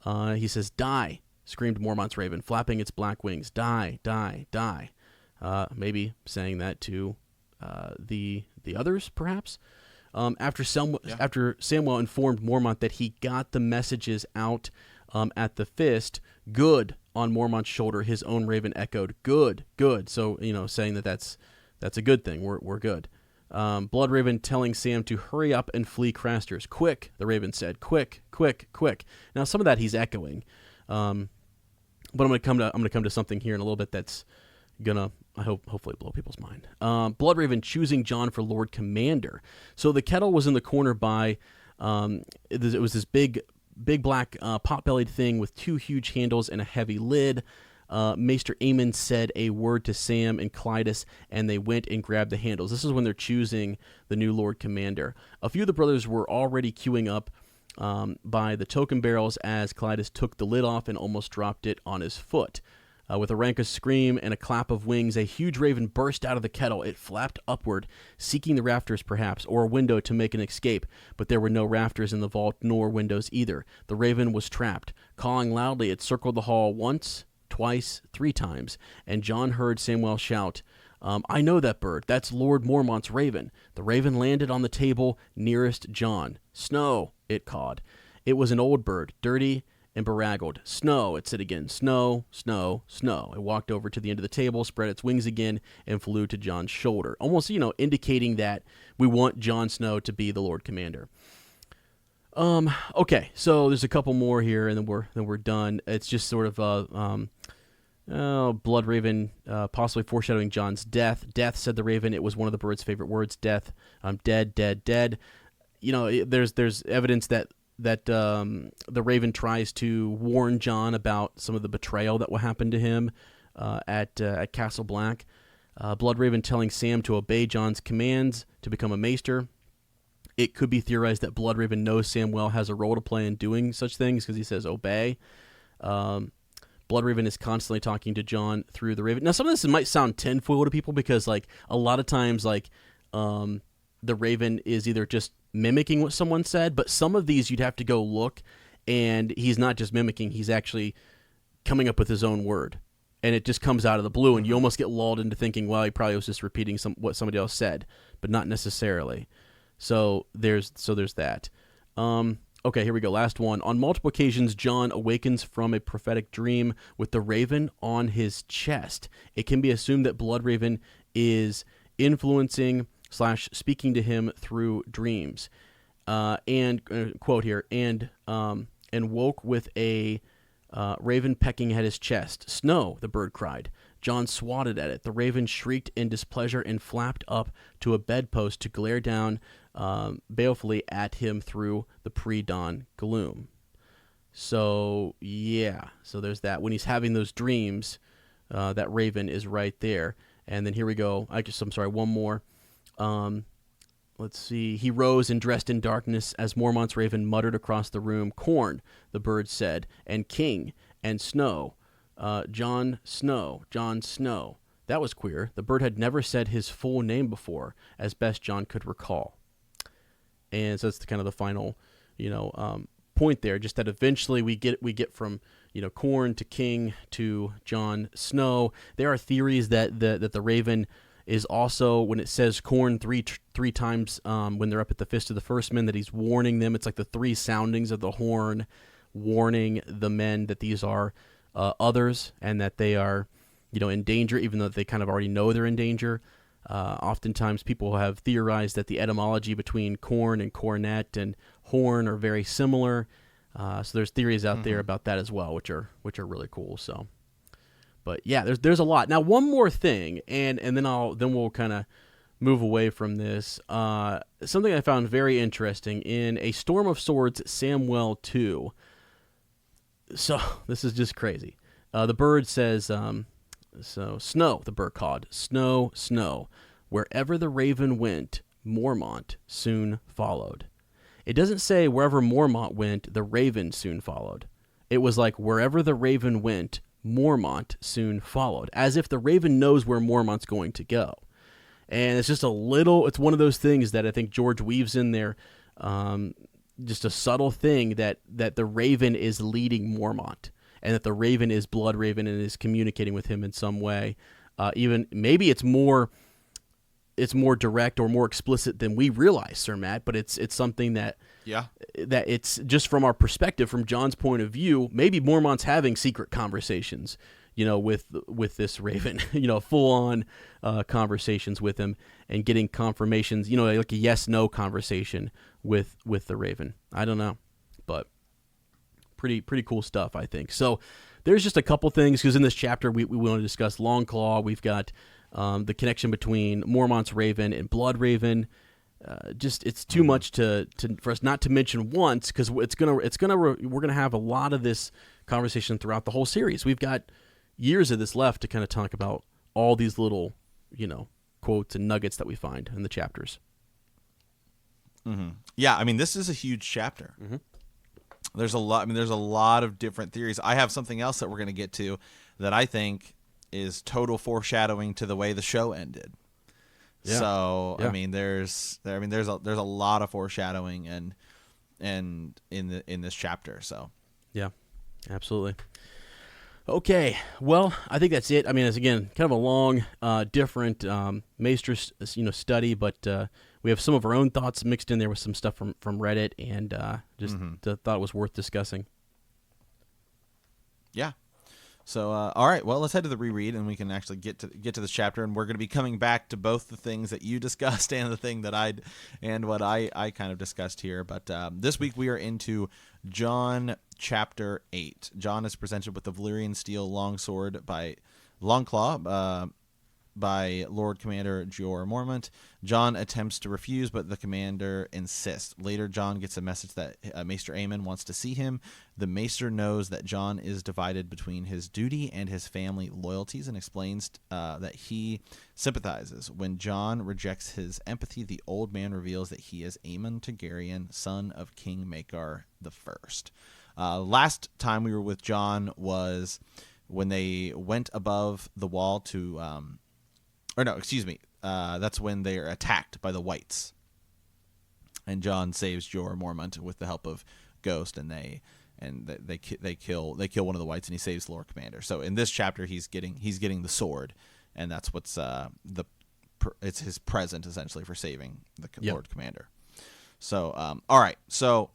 He says, "Die!" screamed Mormont's raven, flapping its black wings. "Die, die, die!" Maybe saying that to the others, perhaps. After Samwell informed Mormont that he got the messages out at the fist, "Good," on Mormont's shoulder, his own raven echoed, "Good, good." So, saying that that's a good thing. We're good. Bloodrave telling Sam to hurry up and flee Crasters. "Quick," the raven said. "Quick, quick, quick." Now, some of that he's echoing. But I'm going to come to something here in a little bit that's gonna, hopefully blow people's mind. Bloodrave choosing Jon for Lord Commander. So the kettle was in the corner by it was this big black pot-bellied thing with two huge handles and a heavy lid. Maester Aemon said a word to Sam and Clytus, and they went and grabbed the handles. This is when they're choosing the new Lord Commander. A few of the brothers were already queuing up by the token barrels as Clytus took the lid off and almost dropped it on his foot. With a raucous scream and a clap of wings, a huge raven burst out of the kettle. It flapped upward, seeking the rafters perhaps, or a window to make an escape, but there were no rafters in the vault nor windows either. The raven was trapped. Calling loudly, it circled the hall once, twice, 3 times, and Jon heard Samwell shout, "I know that bird. That's Lord Mormont's raven." The raven landed on the table nearest Jon. "Snow," it cawed. It was an old bird, dirty and beraggled. "Snow," it said again. "Snow, snow, snow." It walked over to the end of the table, spread its wings again, and flew to Jon's shoulder, almost, indicating that we want Jon Snow to be the Lord Commander. Okay, so there's a couple more here, and then we're done. It's just sort of Bloodrave possibly foreshadowing Jon's death. "Death," said the raven. It was one of the bird's favorite words. "Death. I'm dead, dead, dead." There's evidence that the raven tries to warn Jon about some of the betrayal that will happen to him at Castle Black. Bloodrave telling Sam to obey Jon's commands to become a maester. It could be theorized that Bloodrave knows Samwell has a role to play in doing such things because he says obey. Bloodrave is constantly talking to Jon through the raven. Now, some of this might sound tinfoil to people because, a lot of times, the raven is either just mimicking what someone said, but some of these you'd have to go look, and he's not just mimicking, he's actually coming up with his own word. And it just comes out of the blue, and you almost get lulled into thinking, well, he probably was just repeating what somebody else said, but not necessarily. So there's that. Okay, here we go. Last one. On multiple occasions, Jon awakens from a prophetic dream with the raven on his chest. It can be assumed that Bloodrave is influencing / speaking to him through dreams. And quote here, and woke with a raven pecking at his chest. "Snow," the bird cried. Jon swatted at it. The raven shrieked in displeasure and flapped up to a bedpost to glare down balefully at him through the pre-dawn gloom. So, yeah. So there's that. When he's having those dreams, that raven is right there. And then here we go. One more. Let's see. He rose and dressed in darkness as Mormont's raven muttered across the room. "Corn," the bird said, "and king, and snow. Jon Snow, Jon Snow." That was queer. The bird had never said his full name before, as best Jon could recall. And so that's kind of the final, point there. Just that eventually we get from corn to king to Jon Snow. There are theories that the raven is also, when it says corn three times when they're up at the Fist of the First Men, that he's warning them. It's like the 3 soundings of the horn warning the men that these are others and that they are in danger, even though they kind of already know they're in danger. Oftentimes people have theorized that the etymology between corn and cornet and horn are very similar. So there's theories out there about that as well, which are really cool. So, but yeah, there's a lot. Now, one more thing, and then we'll kind of move away from this. Something I found very interesting in A Storm of Swords, Samwell 2. So this is just crazy. The bird says, "Snow," the bird called. "Snow, snow. Wherever the raven went, Mormont soon followed." It doesn't say wherever Mormont went, the raven soon followed. It was like wherever the raven went, Mormont soon followed, as if the raven knows where Mormont's going to go. And it's just it's one of those things that I think George weaves in there, just a subtle thing that the Raven is leading Mormont, and that the Raven is Bloodraven and is communicating with him in some way. Even maybe it's more direct or more explicit than we realize, Sir Matt, but it's something that it's just from our perspective, from Jon's point of view, maybe Mormont's having secret conversations, with this Raven, full on conversations with him and getting confirmations, like a yes/no conversation with the Raven. I don't know, but pretty cool stuff, I think. So there's just a couple things, because in this chapter we want to discuss Longclaw. We've got the connection between Mormont's Raven and Bloodraven. Just it's too much for us not to mention once, because we're gonna have a lot of this conversation throughout the whole series. We've got years of this left to kind of talk about all these little, quotes and nuggets that we find in the chapters. Mm-hmm. Yeah, I mean, this is a huge chapter. Mm-hmm. There's a lot of different theories. I have something else that we're going to get to that I think is total foreshadowing to the way the show ended. Yeah. So yeah. I mean, there's a lot of foreshadowing and in this chapter. So yeah, absolutely. Okay, well, I think that's it. I mean, it's again kind of a long, different Maester, study, but we have some of our own thoughts mixed in there with some stuff from Reddit, and just thought it was worth discussing. Yeah. So, all right, well, let's head to the reread, and we can actually get to this chapter, and we're going to be coming back to both the things that you discussed and the thing that I kind of discussed here. But this week we are into Jon chapter 8. Jon is presented with the Valyrian steel longsword by Longclaw, by Lord Commander Jeor Mormont. Jon attempts to refuse, but the commander insists. Later, Jon gets a message that Maester Aemon wants to see him. The Maester knows that Jon is divided between his duty and his family loyalties, and explains that he sympathizes. When Jon rejects his empathy, the old man reveals that he is Aemon Targaryen, son of King Maekar I. Last time we were with Jon was when they went above the wall to... that's when they are attacked by the Whites, and Jon saves Jeor Mormont with the help of Ghost, and they kill one of the Whites, and he saves the Lord Commander. So in this chapter, he's getting the sword, and that's what's it's his present essentially for saving the Lord Commander. So all right, so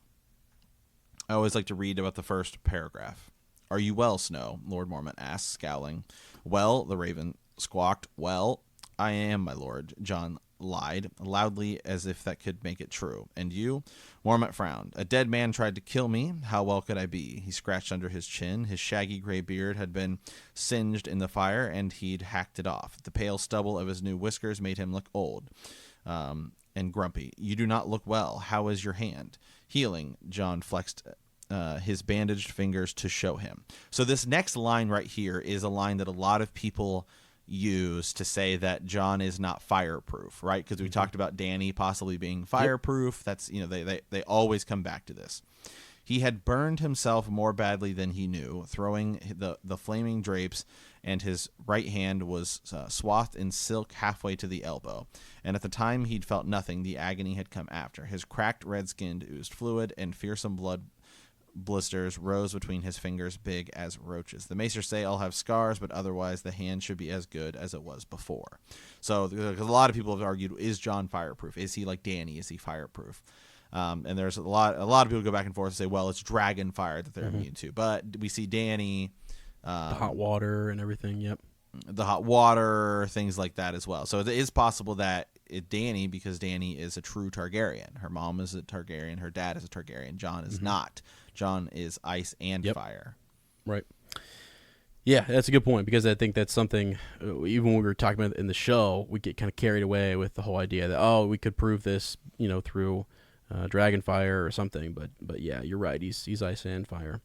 I always like to read about the first paragraph. "Are you well, Snow?" Lord Mormont asks, scowling. "Well," the Raven squawked. "Well, I am, my lord," Jon lied, loudly as if that could make it true. "And you?" Mormont frowned. "A dead man tried to kill me. How well could I be?" He scratched under his chin. His shaggy gray beard had been singed in the fire, and he'd hacked it off. The pale stubble of his new whiskers made him look old and grumpy. "You do not look well. How is your hand?" "Healing." Jon flexed his bandaged fingers to show him. So this next line right here is a line that a lot of people use to say that Jon is not fireproof, right? Because we talked about Dany possibly being fireproof. That's, they always come back to this. "He had burned himself more badly than he knew, throwing the flaming drapes, and his right hand was swathed in silk halfway to the elbow. And at the time he'd felt nothing. The agony had come after. His cracked red skin oozed fluid, and fearsome blood blisters rose between his fingers, big as roaches. The Maester say I'll have scars, but otherwise the hand should be as good as it was before." So a lot of people have argued, is Jon fireproof? Is he like Dany? Is he fireproof? And there's a lot of people go back and forth and say, well, it's dragon fire that they're immune to. But we see Dany, the hot water and everything. Yep. The hot water, things like that as well. So it is possible that Dany, because Dany is a true Targaryen. Her mom is a Targaryen. Her dad is a Targaryen. Jon is not. Jon is ice and fire. Right. Yeah, that's a good point, because I think that's something, even when we were talking about it in the show, we get kind of carried away with the whole idea that, we could prove this, through dragon fire or something. But yeah, you're right. He's ice and fire.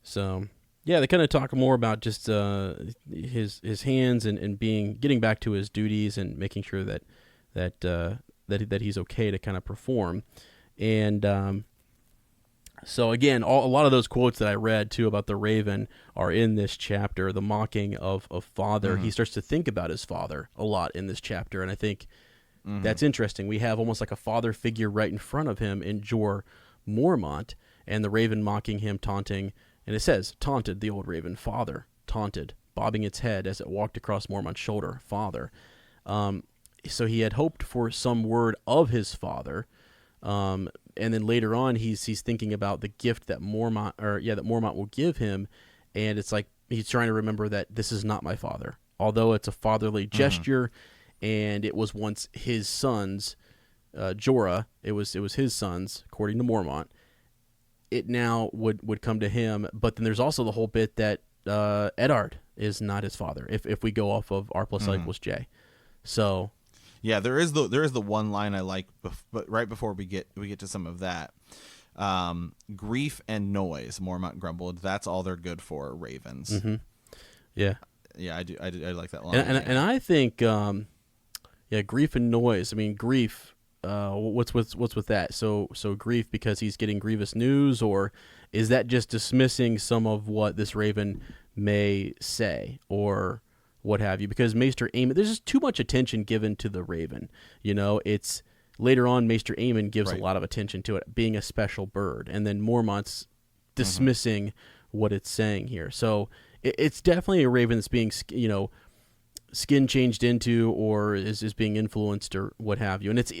So yeah, they kind of talk more about just his hands and getting back to his duties and making sure that he's okay to kind of perform. And So again, a lot of those quotes that I read too about the raven are in this chapter. The mocking of father. He starts to think about his father a lot in this chapter, and I think that's interesting. We have almost like a father figure right in front of him in Jorah Mormont, and the raven mocking him, taunting, and it says, taunted the old raven, father, taunted, bobbing its head as it walked across Mormont's shoulder, father. So he had hoped for some word of his father, and then later on he's thinking about the gift that Mormont will give him, and it's like he's trying to remember that this is not my father. Although it's a fatherly gesture, and it was once his sons, Jorah, it was his sons, according to Mormont. It now would come to him, but then there's also the whole bit that Eddard is not his father. If we go off of R+I=J, so yeah, there is the one line I like, but right before we get to some of that, grief and noise. Mormont grumbled. That's all they're good for, ravens. Yeah, I do. I like that line. And I think grief and noise. I mean, grief. What's with that? So grief because he's getting grievous news, or is that just dismissing some of what this raven may say, or what have you? Because Maester Aemon, there's just too much attention given to the raven. It's later on Maester Aemon gives a lot of attention to it being a special bird, and then Mormont's dismissing what it's saying here. So it's definitely a raven that's being skin changed into, or is being influenced, or what have you. And it's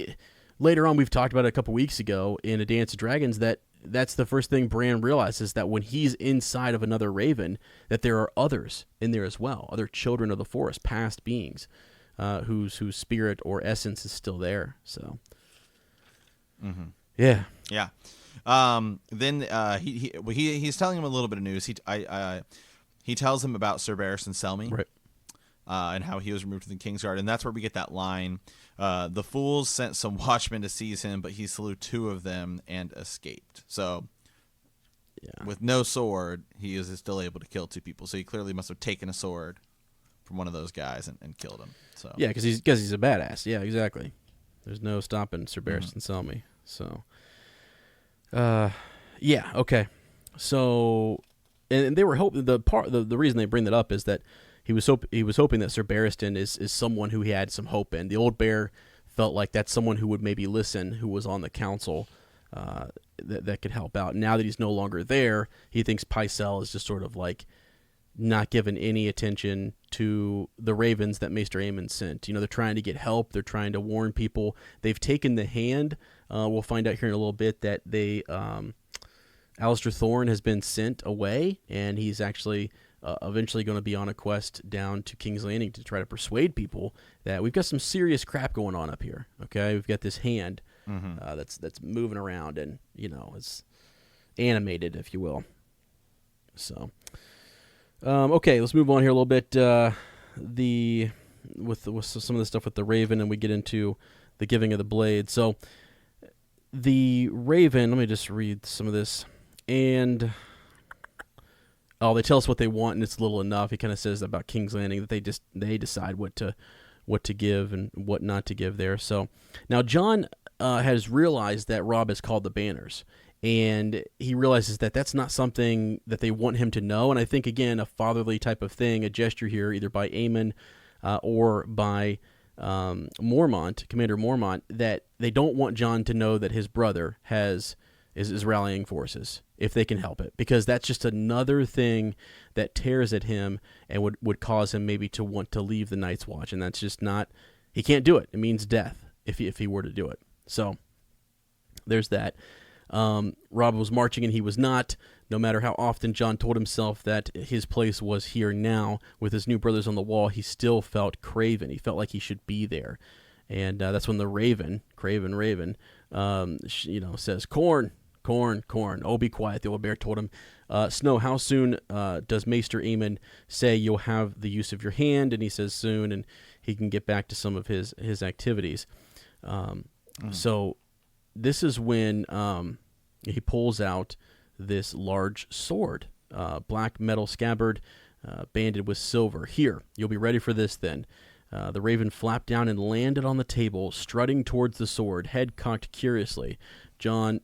later on, we've talked about it a couple weeks ago in A Dance of Dragons, that's the first thing Bran realizes, that when he's inside of another raven, that there are others in there as well, other children of the forest, past beings, whose spirit or essence is still there. So, yeah. Then he's telling him a little bit of news. He tells him about Sir Barristan Selmy, right, and how he was removed from the Kingsguard, and that's where we get that line. The fools sent some watchmen to seize him, but he slew 2 of them and escaped. So, with no sword, he is still able to kill 2 people. So he clearly must have taken a sword from one of those guys and killed him. So yeah, because he's a badass. Yeah, exactly. There's no stopping Sir Barristan Selmy. So, okay. So, and they were hoping the reason they bring that up is that he was hoping that Sir Barristan is someone who he had some hope in. The old bear felt like that's someone who would maybe listen, who was on the council, that could help out. Now that he's no longer there, he thinks Pycelle is just sort of like not giving any attention to the ravens that Maester Aemon sent. They're trying to get help. They're trying to warn people. They've taken the hand. We'll find out here in a little bit that Alistair Thorne has been sent away, and he's actually eventually going to be on a quest down to King's Landing to try to persuade people that we've got some serious crap going on up here. Okay, we've got this hand that's moving around, and it's animated, if you will. So, okay, let's move on here a little bit. With some of the stuff with the raven, and we get into the giving of the blade. So, the raven. Let me just read some of this, and. Oh, they tell us what they want, and it's little enough. He kind of says about King's Landing that they decide what to give and what not to give there. So now Jon has realized that Robb has called the banners, and he realizes that that's not something that they want him to know. And I think, again, a fatherly type of thing, a gesture here, either by Aemon or by Mormont, Commander Mormont, that they don't want Jon to know that his brother is rallying forces, if they can help it, because that's just another thing that tears at him and would cause him maybe to want to leave the Night's Watch, and that's just not, he can't do it. It means death if he were to do it. So there's that. Robb was marching and he was not, no matter how often Jon told himself that his place was here now with his new brothers on the wall, he still felt craven. He felt like he should be there. And that's when the raven, Craven Raven, says, corn. Oh, be quiet, the old bear told him. Snow, how soon does Maester Aemon say you'll have the use of your hand? And he says soon, and he can get back to some of his activities. So this is when he pulls out this large sword, black metal scabbard, banded with silver. Here, you'll be ready for this then. The raven flapped down and landed on the table, strutting towards the sword, head cocked curiously. Jon,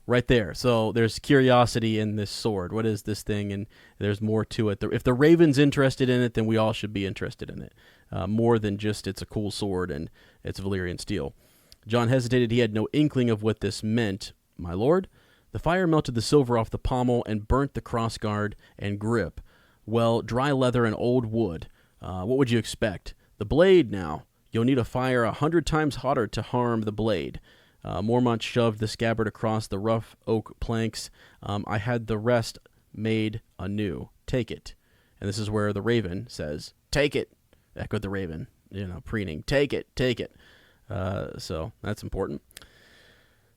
right there. So there's curiosity in this sword. What is this thing? And there's more to it. If the Raven's interested in it, then we all should be interested in it. More than just it's a cool sword and it's Valyrian steel. Jon hesitated. He had no inkling of what this meant. My lord? The fire melted the silver off the pommel and burnt the crossguard and grip. Well, dry leather and old wood. What would you expect? The blade now. You'll need a fire 100 times hotter to harm the blade. Mormont shoved the scabbard across the rough oak planks. I had the rest made anew. Take it. And this is where the Raven says, take it, echoed the Raven, preening. Take it, take it. So that's important.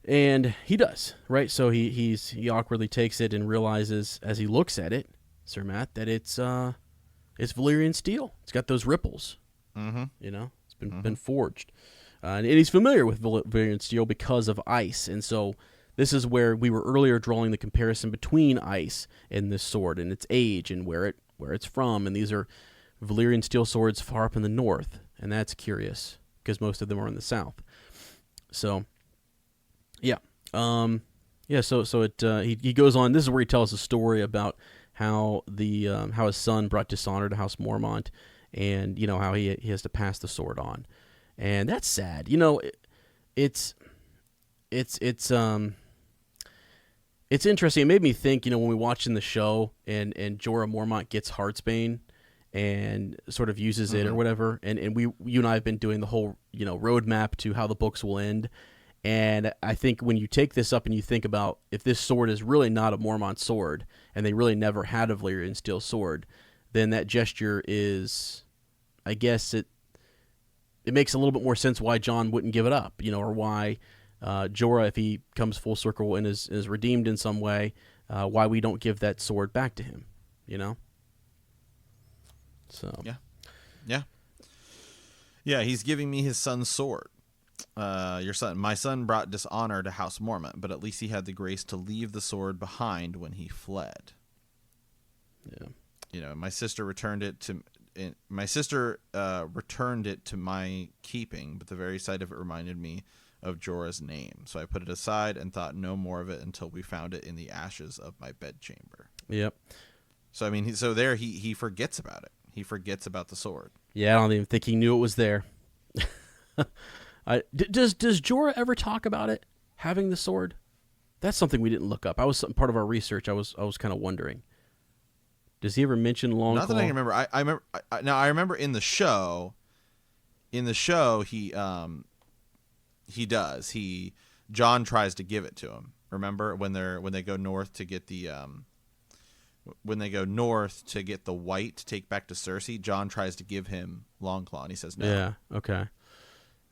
And he does, right? So he awkwardly takes it and realizes as he looks at it, Sir Matt, that it's Valyrian steel. It's got those ripples. Mm-hmm. It's been forged. And he's familiar with Valyrian steel because of ice. And so this is where we were earlier drawing the comparison between ice and this sword and its age and where it's from. And these are Valyrian steel swords far up in the north. And that's curious because most of them are in the south. So, yeah. He goes on. This is where he tells a story about how how his son brought dishonor to House Mormont and, how he has to pass the sword on. And that's sad. It's interesting. It made me think, when we watched in the show and Jorah Mormont gets Heartsbane and sort of uses it or whatever. And you and I have been doing the whole, roadmap to how the books will end. And I think when you take this up and you think about if this sword is really not a Mormont sword and they really never had a Valyrian steel sword, then that gesture is, I guess it makes a little bit more sense why Jon wouldn't give it up, or why Jorah, if he comes full circle and is redeemed in some way, why we don't give that sword back to him, So yeah, he's giving me his son's sword. My son brought dishonor to House Mormont, but at least he had the grace to leave the sword behind when he fled. Yeah, my sister returned it to. Returned it to my keeping, but the very sight of it reminded me of Jorah's name. So I put it aside and thought no more of it until we found it in the ashes of my bedchamber. Yep. So he forgets about it. He forgets about the sword. Yeah, I don't even think he knew it was there. Does Jorah ever talk about it having the sword? That's something we didn't look up. Part of our research. I was kind of wondering. Does he ever mention Longclaw? Not that I can remember. I remember in the show. In the show, he does. Jon tries to give it to him. Remember when they go north to get the white to take back to Cersei, Jon tries to give him Longclaw, and he says no. Yeah. Okay.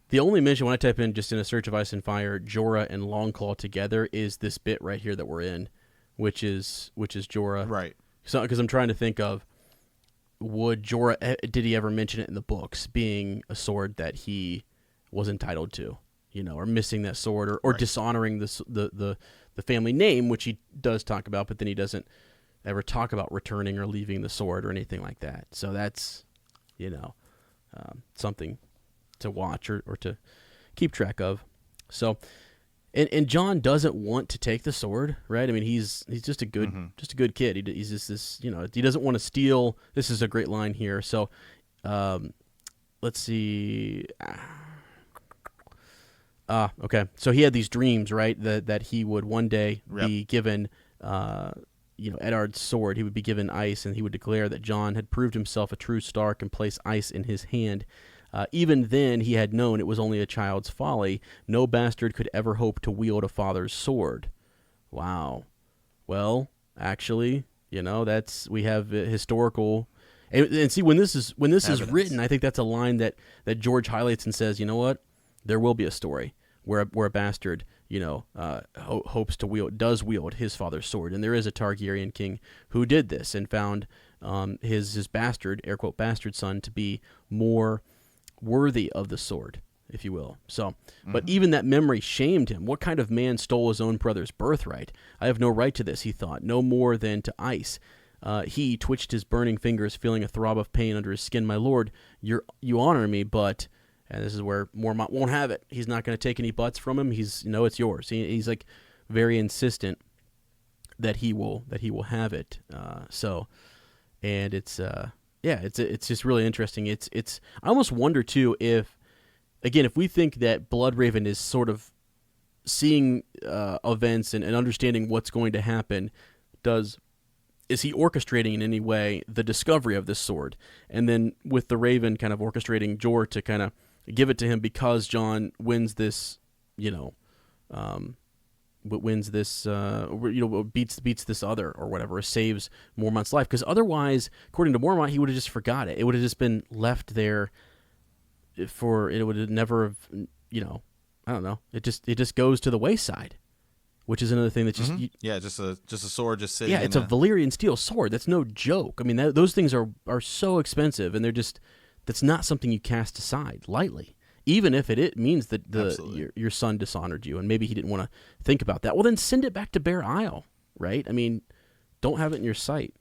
The only mention when I type in just in a search of Ice and Fire, Jorah and Longclaw together is this bit right here that we're in, which is Jorah. Right. So, because I'm trying to think of, did he ever mention it in the books being a sword that he was entitled to, or missing that sword or right. dishonoring the family name, which he does talk about, but then he doesn't ever talk about returning or leaving the sword or anything like that. So that's, something to watch or to keep track of. So, and Jon doesn't want to take the sword, right? I mean, he's just a good kid. He's just this, he doesn't want to steal. This is a great line here. So, let's see. Okay. So he had these dreams, right? That he would one day be given, Eddard's sword. He would be given ice, and he would declare that Jon had proved himself a true Stark and place ice in his hand. Even then, he had known it was only a child's folly. No bastard could ever hope to wield a father's sword. Wow. Well, actually, we have historical, and see when this is written, I think that's a line that George highlights and says, you know what, there will be a story where a bastard, hopes to does wield his father's sword, and there is a Targaryen king who did this and found his bastard, air quote bastard son, to be more worthy of the sword, if you will. So, but even that memory shamed him. What kind of man stole his own brother's birthright? I have no right to this, he thought, no more than to ice. He twitched his burning fingers, feeling a throb of pain under his skin. My lord, you honor me, but, and this is where Mormont won't have it. He's not going to take any butts from him. He's, it's yours. He's like, very insistent that he will have it. And it's it's just really interesting. It's I almost wonder too if we think that Bloodraven is sort of seeing events and understanding what's going to happen, is he orchestrating in any way the discovery of this sword? And then with the Raven kind of orchestrating Jor to kind of give it to him because Jon wins this, beats this other or whatever, or saves Mormont's life. Because otherwise, according to Mormont, he would have just forgot it. It would have just been left there it would have never have, I don't know. It just goes to the wayside. Which is another thing that's just just a sword just sitting. Yeah, it's a Valyrian steel sword. That's no joke. I mean, those things are so expensive, and that's not something you cast aside lightly. Even if it means that your son dishonored you, and maybe he didn't want to think about that. Well, then send it back to Bear Isle, right? I mean, don't have it in your sight.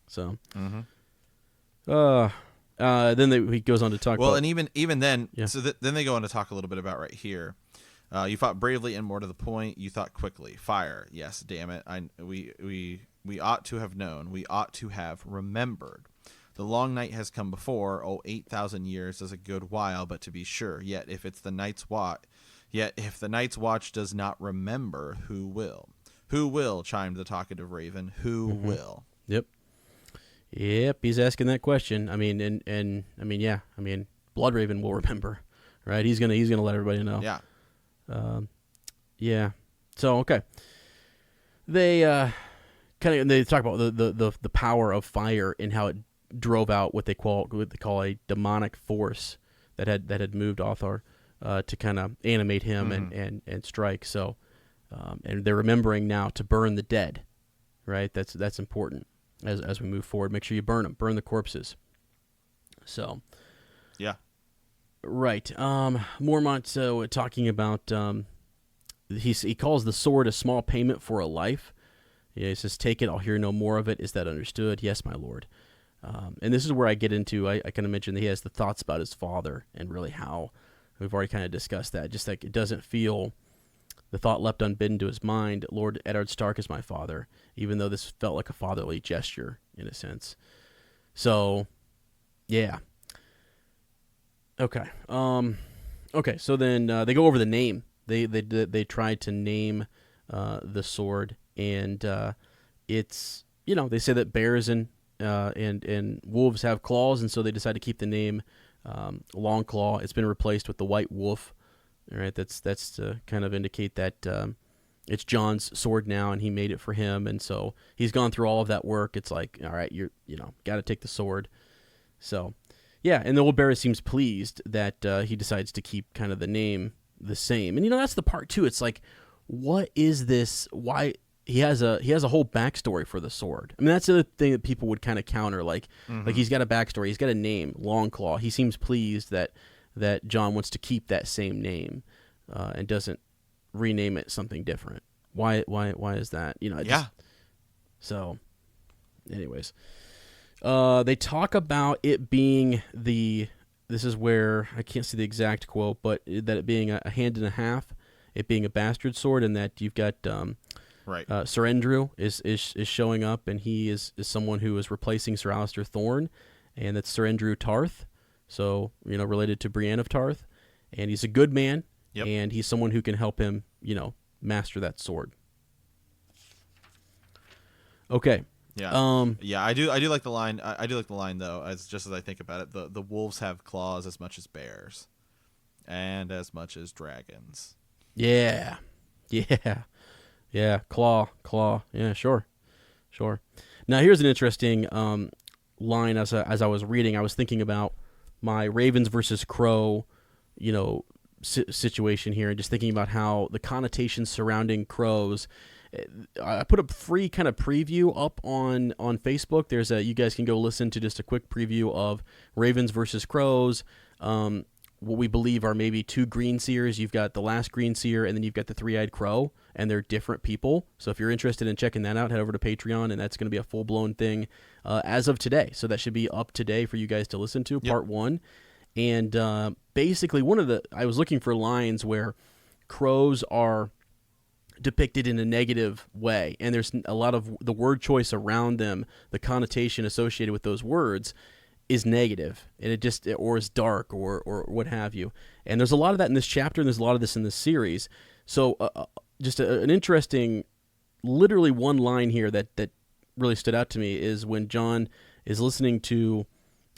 So, then he goes on to talk. Well, about, and even then, then they go on to talk a little bit about right here. You fought bravely and more to the point. You thought quickly. Fire. Yes, damn it. We ought to have known. We ought to have remembered. The long night has come before. 8,000 years is a good while, but to be sure. Yet if the night's watch does not remember, who will? Who will? Chimed the talkative Raven. Who will? Yep. He's asking that question. I mean, Bloodraven will remember, right? He's gonna let everybody know. Yeah. So okay, they they talk about the power of fire and how it drove out what they call a demonic force that had moved Azor to kind of animate him and strike. So and they're remembering now to burn the dead, right? That's important as we move forward. Make sure you burn the corpses. So yeah. Right. Mormont talking about he calls the sword a small payment for a life. Yeah, he says, "Take it. I'll hear no more of it. Is that understood?" "Yes, my lord." And this is where I get into. I kind of mentioned that he has the thoughts about his father and really how we've already kind of discussed that. Just like it doesn't feel. The thought leapt unbidden to his mind. Lord Eddard Stark is my father, even though this felt like a fatherly gesture in a sense. So, yeah. Okay. Okay. So then they go over the name. They tried to name the sword, and it's they say that bears and wolves have claws, and so they decide to keep the name Longclaw. It's been replaced with the White Wolf. All right. That's to kind of indicate that it's Jon's sword now, and he made it for him, and so he's gone through all of that work. It's like, all right, got to take the sword. So. Yeah, and the old bear seems pleased that he decides to keep kind of the name the same. And that's the part too. It's like, what is this? Why he has a whole backstory for the sword. I mean, that's the other thing that people would kind of counter. Like he's got a backstory. He's got a name, Longclaw. He seems pleased that Jon wants to keep that same name and doesn't rename it something different. Why is that? So, anyways. They talk about it being this is where, I can't see the exact quote, but that it being a hand and a half, it being a bastard sword, and that you've got Sir Endrew is showing up, and he is someone who is replacing Sir Alistair Thorne, and that's Sir Endrew Tarth, so, related to Brienne of Tarth, and he's a good man, and he's someone who can help him, master that sword. Okay. Yeah. I do like the line. I do like the line though, as I think about it. The wolves have claws as much as bears, and as much as dragons. Yeah. Claw. Yeah, sure. Now here's an interesting line. As I was reading, I was thinking about my Ravens versus Crow, situation here, and just thinking about how the connotations surrounding crows. I put a free kind of preview up on Facebook. You guys can go listen to just a quick preview of Ravens versus Crows. What we believe are maybe two green seers. You've got the last green seer, and then you've got the three-eyed crow, and they're different people. So if you're interested in checking that out, head over to Patreon, and that's going to be a full-blown thing as of today. So that should be up today for you guys to listen to, part one. And basically, I was looking for lines where crows are depicted in a negative way, and there's a lot of the word choice around them, the connotation associated with those words is negative, and or is dark, or what have you. And there's a lot of that in this chapter, and there's a lot of this in this series. So just an interesting, literally one line here that really stood out to me is when Jon is listening to.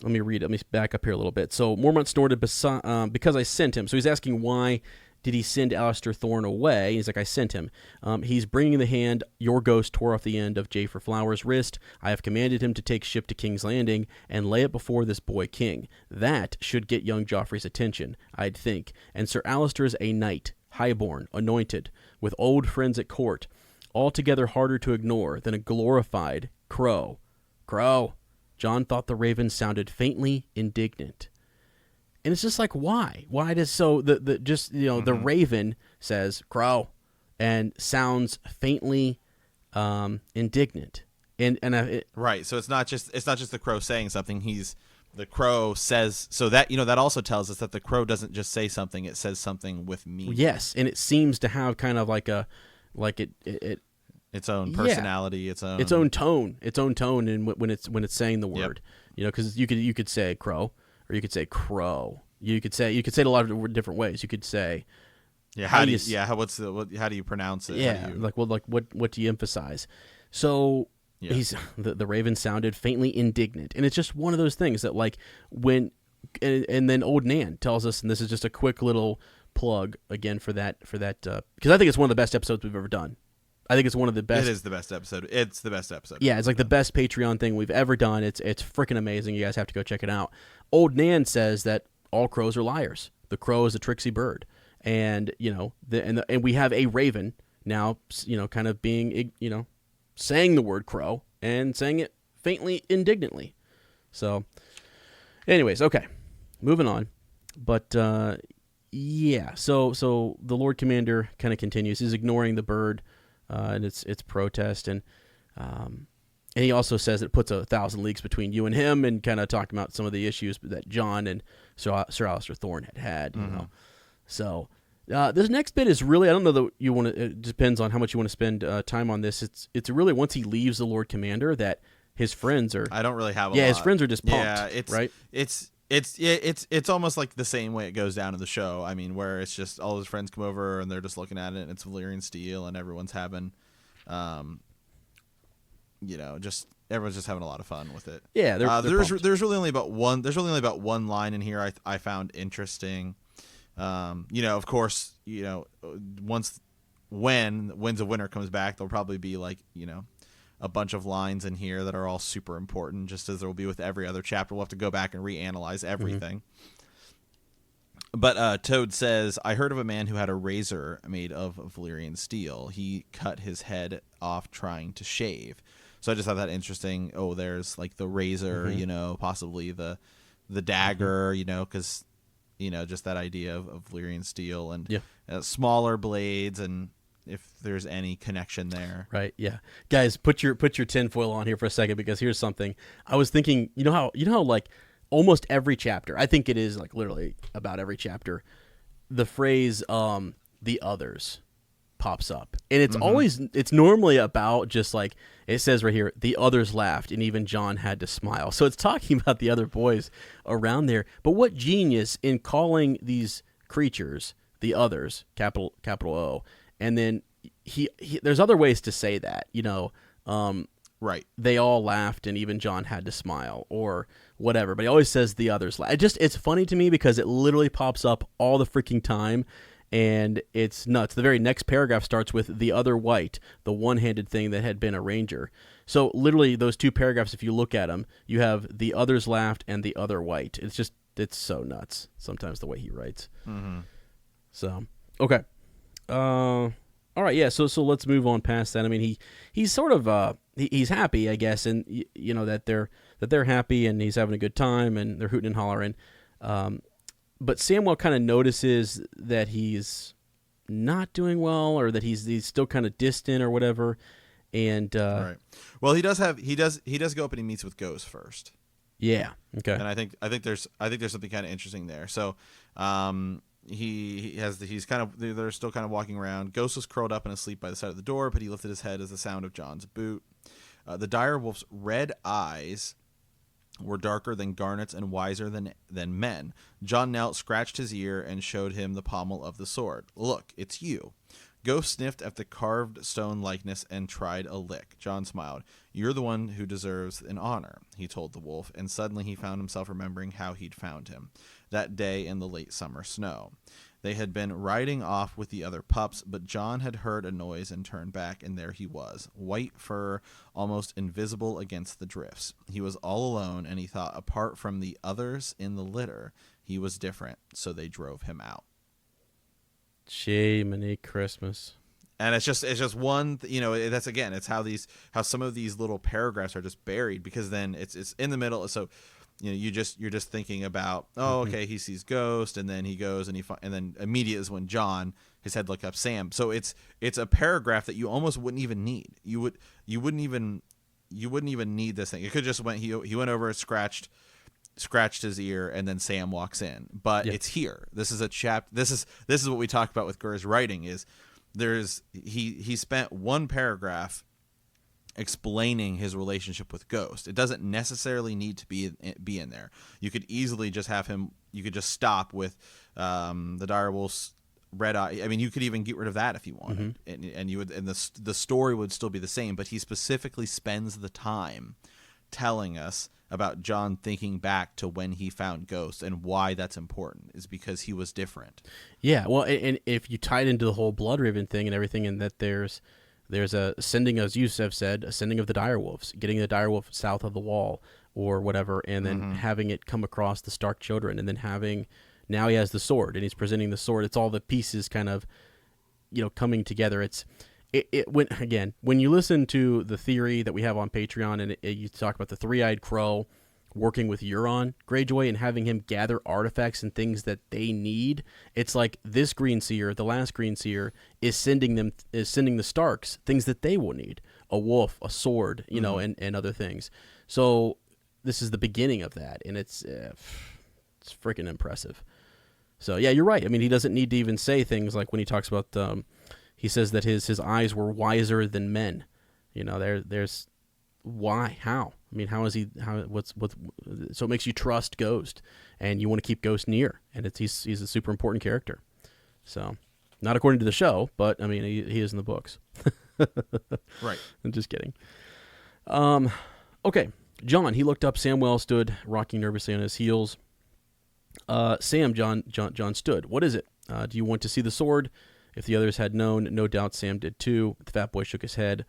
Let me read it. Let me back up here a little bit. So Mormont snorted because I sent him. So he's asking why did he send Alistair Thorne away? He's like, I sent him. He's bringing the hand your ghost tore off the end of Jafer Flower's wrist. I have commanded him to take ship to King's Landing and lay it before this boy king. That should get young Joffrey's attention, I'd think. And Sir Alistair's a knight, highborn, anointed, with old friends at court, altogether harder to ignore than a glorified crow. Crow. Jon thought the raven sounded faintly indignant. And it's just like, why? Why does the raven says crow and sounds faintly indignant. Right. So it's not just the crow saying something. The crow says, so that that also tells us that the crow doesn't just say something, it says something with meaning. Yes, and it seems to have kind of its own personality, its own tone, and when it's saying the word, because you could say crow, or you could say crow. You could say it a lot of different ways. You could say, how do you pronounce it? Yeah, what do you emphasize? So he's the raven sounded faintly indignant, and it's just one of those things that when and then Old Nan tells us, and this is just a quick little plug again for that because I think it's one of the best episodes we've ever done. I think it's one of the best. It is the best episode. It's the best episode. Yeah, it's like the best Patreon thing we've ever done. It's freaking amazing. You guys have to go check it out. Old Nan says that all crows are liars. The crow is a tricksy bird, and and we have a raven now, kind of being, saying the word crow and saying it faintly indignantly. So, anyways, okay, moving on. But yeah, so the Lord Commander kind of continues. He's ignoring the bird. And its protest, and he also says it puts 1,000 leagues between you and him, and kind of talking about some of the issues that Jon and Sir Alistair Thorne had. So this next bit is really, I don't know that you want to. It depends on how much you want to spend time on this. It's really once he leaves the Lord Commander that his friends are. I don't really have. His friends are just pumped. Yeah, right. It's almost like the same way it goes down in the show. I mean, where it's just all his friends come over and they're just looking at it, and it's Valyrian steel, and everyone's having, everyone's just having a lot of fun with it. Yeah, there's really only about one line in here I found interesting. Of course, once when Winds of Winter comes back, there'll probably be a bunch of lines in here that are all super important, just as there will be with every other chapter. We'll have to go back and reanalyze everything. Mm-hmm. But Toad says, I heard of a man who had a razor made of Valyrian steel. He cut his head off trying to shave. So I just thought that interesting. Oh, there's the razor, possibly the dagger, because, just that idea of Valyrian steel and smaller blades, and if there's any connection there. Right, yeah. Guys, put your tinfoil on here for a second, because here's something. I was thinking, you know how almost every chapter, I think it is literally about every chapter, the phrase the others pops up. And it's it's normally about just it says right here, the others laughed and even Jon had to smile. So it's talking about the other boys around there. But what genius in calling these creatures the others, capital O. And then he there's other ways to say that, right. They all laughed and even Jon had to smile or whatever. But he always says the others laughed. It's funny to me because it literally pops up all the freaking time, and it's nuts. The very next paragraph starts with the other white, the one-handed thing that had been a ranger. So literally those two paragraphs, if you look at them, you have the others laughed and the other white. It's so nuts sometimes the way he writes. Mm-hmm. So, okay. All right, yeah. So let's move on past that. I mean, he's sort of he's happy, I guess, and that they're happy and he's having a good time and they're hooting and hollering. But Samwell kind of notices that he's not doing well, or that he's still kind of distant or whatever. And right. Well, he does go up and he meets with Ghost first. Yeah. Okay. And I think there's something kind of interesting there. So, they're still kind of walking around. Ghost was curled up and asleep by the side of the door, but he lifted his head as the sound of Jon's boot. The dire wolf's red eyes were darker than garnets and wiser than men. Jon knelt, scratched his ear, and showed him the pommel of the sword. Look, it's you. Ghost sniffed at the carved stone likeness and tried a lick. Jon smiled. You're the one who deserves an honor, he told the wolf, and suddenly he found himself remembering how he'd found him that day in the late summer snow. They had been riding off with the other pups, but Jon had heard a noise and turned back, and there he was, white fur, almost invisible against the drifts. He was all alone, and he thought, apart from the others in the litter, he was different, so they drove him out. Jiminy Christmas. And it's just one, it's how some of these little paragraphs are just buried, because then it's in the middle. So, you're just thinking about, okay, he sees Ghost, and then he goes and then immediately is when Jon, his head looked up Sam. So it's a paragraph that you almost wouldn't even need. You wouldn't even need this thing. It could just he went over, scratched his ear, and then Sam walks in. But It's here. This is a this is what we talk about with Gurr's writing, is he spent one paragraph explaining his relationship with Ghost. It doesn't necessarily need to be in there. You could easily just have him. You could just stop with the direwolf's red eye. I mean, you could even get rid of that if you wanted, and you would, and the story would still be the same. But he specifically spends the time telling us about Jon thinking back to when he found Ghost, and why that's important is because he was different. Yeah, well, and if you tie it into the whole Bloodraven thing and everything, and that there's a sending, as you have said, a sending of the direwolves, getting the direwolf south of the wall or whatever, and then having it come across the Stark children, and then now he has the sword, and he's presenting the sword. It's all the pieces kind of, coming together. When you listen to the theory that we have on Patreon, and you talk about the three-eyed crow working with Euron Greyjoy and having him gather artifacts and things that they need, it's like this Green Seer, the last Green Seer, is sending the Starks things that they will need: a wolf, a sword, and other things. So this is the beginning of that, and it's freaking impressive. So yeah, you're right. I mean, he doesn't need to even say things like when he talks about. He says that his eyes were wiser than men. There's why? How? I mean, how is he? So it makes you trust Ghost, and you want to keep Ghost near, and he's a super important character. So, not according to the show, but I mean, he is in the books. Right. I'm just kidding. Okay, Jon. He looked up. Samwell stood, rocking nervously on his heels. Jon stood. What is it? Do you want to see the sword? If the others had known, no doubt Sam did too. The fat boy shook his head.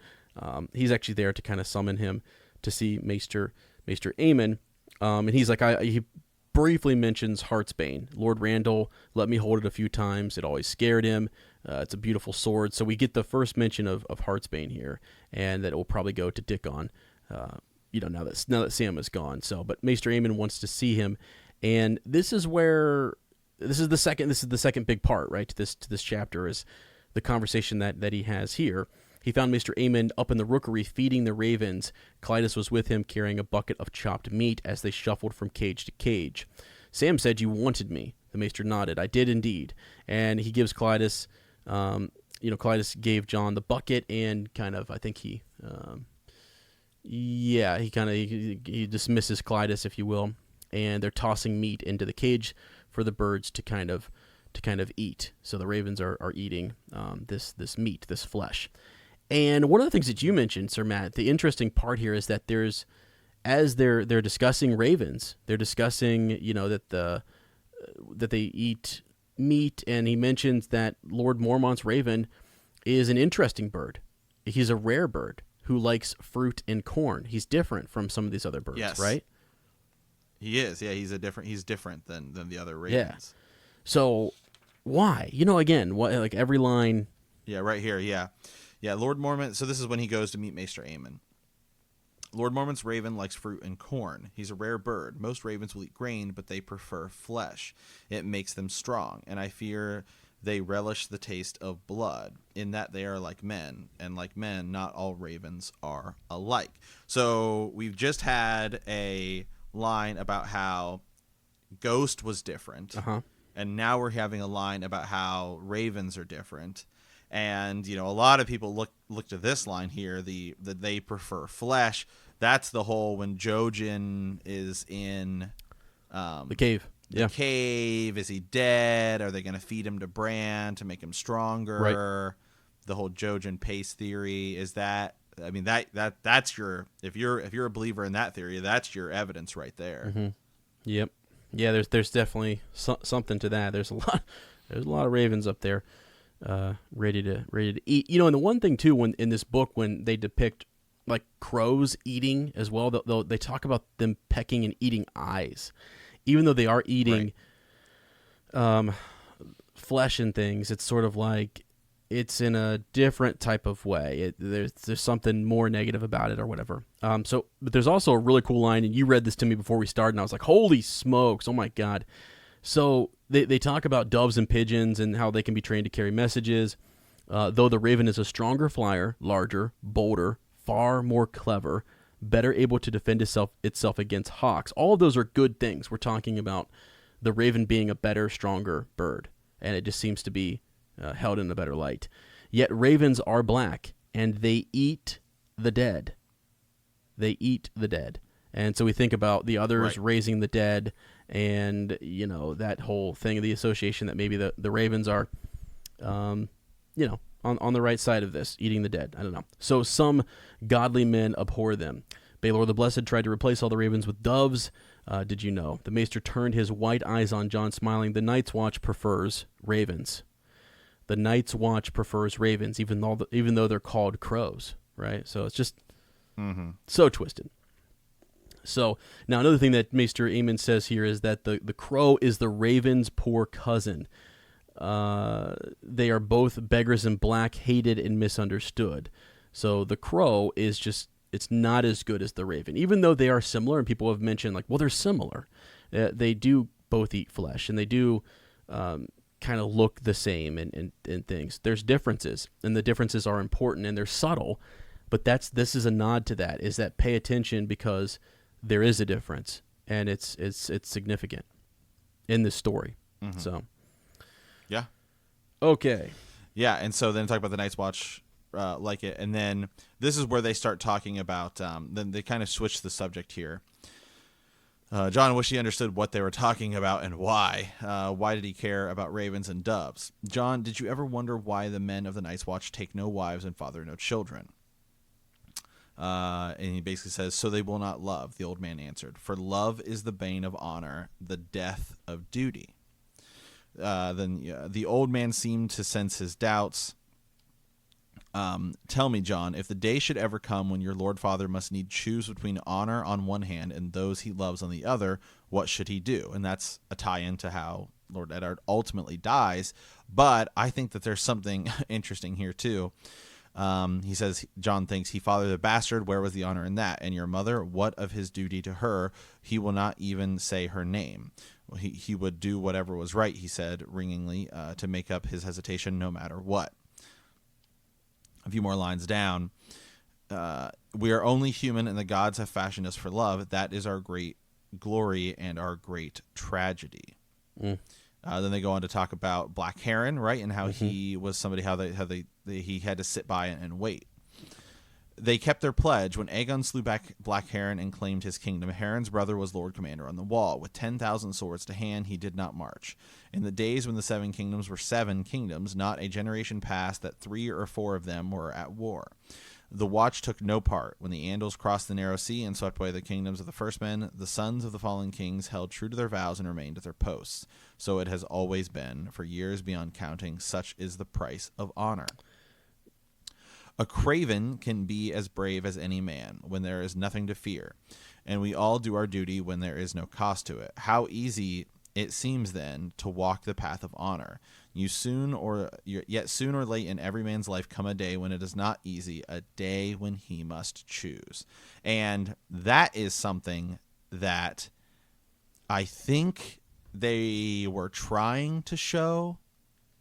He's actually there to kind of summon him to see Maester Aemon. And he's like, he briefly mentions Heartsbane. Lord Randall let me hold it a few times. It always scared him. It's a beautiful sword. So we get the first mention of Heartsbane here, and that it will probably go to Dickon, now that Sam is gone. So, but Maester Aemon wants to see him, and this is the second big part, right, to this chapter, is the conversation that he has here. He found Maester Aemon up in the rookery feeding the ravens. Clytus was with him carrying a bucket of chopped meat as they shuffled from cage to cage. Sam said, "You wanted me." The Maester nodded. "I did indeed." And he gives Clytus, Clytus gave Jon the bucket, and kind of, I think he dismisses Clytus, if you will, and they're tossing meat into the cage for the birds to kind of eat. So the ravens are eating this meat, this flesh. And one of the things that you mentioned, Sir Matt, the interesting part here is that as they're discussing ravens, they're discussing that they eat meat, and he mentions that Lord Mormont's raven is an interesting bird. He's a rare bird who likes fruit and corn. He's different from some of these other birds, yes. Right? He is. Yeah, he's different than the other ravens. Yeah. So why? Again, what, like every line. Yeah, right here. Yeah. Lord Mormont. So this is when he goes to meet Maester Aemon. Lord Mormont's raven likes fruit and corn. He's a rare bird. Most ravens will eat grain, but they prefer flesh. It makes them strong, and I fear they relish the taste of blood, in that they are like men, and like men, not all ravens are alike. So we've just had a line about how Ghost was different, and now we're having a line about how ravens are different. And a lot of people looked at this line here, that they prefer flesh. That's the whole when Jojen is in the cave. The cave. Is he dead? Are they going to feed him to Bran to make him stronger? Right. The whole Jojen pace theory is that. I mean that's your if you're a believer in that theory, that's your evidence right there. Mm-hmm. Yep. Yeah. There's definitely something to that. There's a lot of ravens up there, ready to eat. And the one thing too, when in this book when they depict like crows eating as well, they talk about them pecking and eating eyes, even though they are eating flesh and things. It's sort of like it's in a different type of way. There's something more negative about it or whatever. But there's also a really cool line, and you read this to me before we started, and I was like, holy smokes, oh my God. So they talk about doves and pigeons and how they can be trained to carry messages. Though the raven is a stronger flyer, larger, bolder, far more clever, better able to defend itself against hawks. All of those are good things. We're talking about the raven being a better, stronger bird, and it just seems to be held in a better light. Yet ravens are black, and they eat the dead. They eat the dead. And so we think about the others raising the dead, and that whole thing of the association that maybe the ravens are, on the right side of this, eating the dead. I don't know. So some godly men abhor them. Baelor the Blessed tried to replace all the ravens with doves. Did you know? The maester turned his white eyes on Jon, smiling. The Night's Watch prefers ravens. The Night's Watch prefers ravens, even though they're called crows, right? So it's just so twisted. So now another thing that Maester Aemon says here is that the crow is the raven's poor cousin. They are both beggars in black, hated and misunderstood. So the crow is just, it's not as good as the raven, even though they are similar, and people have mentioned like, well, they're similar. They do both eat flesh, and they do kind of look the same and things. There's differences, and the differences are important, and they're subtle, but this is a nod to that, is that pay attention because there is a difference, and it's significant in this story. Mm-hmm. So, yeah, okay, yeah, and so then talk about the Night's Watch, like it, and then this is where they start talking about. Then they kind of switch the subject here. Jon wished he understood what they were talking about and why. Why did he care about ravens and doves? Jon, did you ever wonder why the men of the Night's Watch take no wives and father no children? And he basically says, so they will not love, the old man answered. For love is the bane of honor, the death of duty. Then the old man seemed to sense his doubts. Tell me, Jon, if the day should ever come when your Lord Father must need choose between honor on one hand and those he loves on the other, what should he do? And that's a tie-in to how Lord Eddard ultimately dies. But I think that there's something interesting here, too. He says, Jon thinks he fathered a bastard. Where was the honor in that? And your mother, what of his duty to her? He will not even say her name. Well, he would do whatever was right, he said ringingly, to make up his hesitation no matter what. A few more lines down. We are only human, and the gods have fashioned us for love. That is our great glory and our great tragedy. Then they go on to talk about Black Heron, right, and how he was somebody, he had to sit by and wait. They kept their pledge. When Aegon slew back Black Heron and claimed his kingdom, Heron's brother was Lord Commander on the Wall. With 10,000 swords to hand, he did not march. In the days when the 7 kingdoms were 7 kingdoms, not a generation passed that 3 or 4 of them were at war. The Watch took no part. When the Andals crossed the narrow sea and swept away the kingdoms of the first men, the sons of the fallen kings held true to their vows and remained at their posts. So it has always been, for years beyond counting. Such is the price of honor. A craven can be as brave as any man when there is nothing to fear, and we all do our duty when there is no cost to it. How easy it seems then to walk the path of honor. Yet soon or late in every man's life come a day when it is not easy, a day when he must choose. And that is something that I think they were trying to show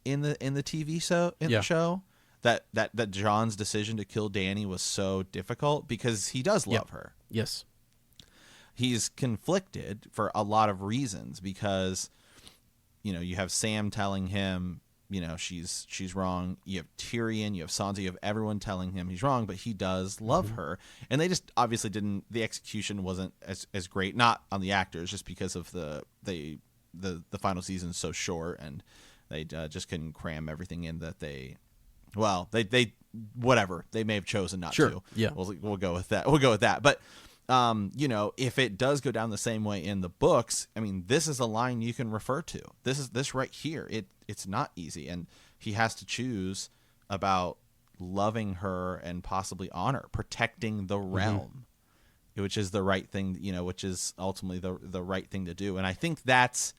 in the TV show. That Jon's decision to kill Dany was so difficult because he does love her. Yes. He's conflicted for a lot of reasons because you have Sam telling him, she's wrong. You have Tyrion, you have Sansa, you have everyone telling him he's wrong, but he does love her. And they just obviously the execution wasn't as great, not on the actors, just because of the final season's so short, and they just couldn't cram everything in that they whatever. They may have chosen not to. Yeah. We'll go with that. But if it does go down the same way in the books, I mean, this is a line you can refer to. This right here. It's not easy, and he has to choose about loving her and possibly honor, protecting the realm, which is the right thing, which is ultimately the right thing to do. And I think that's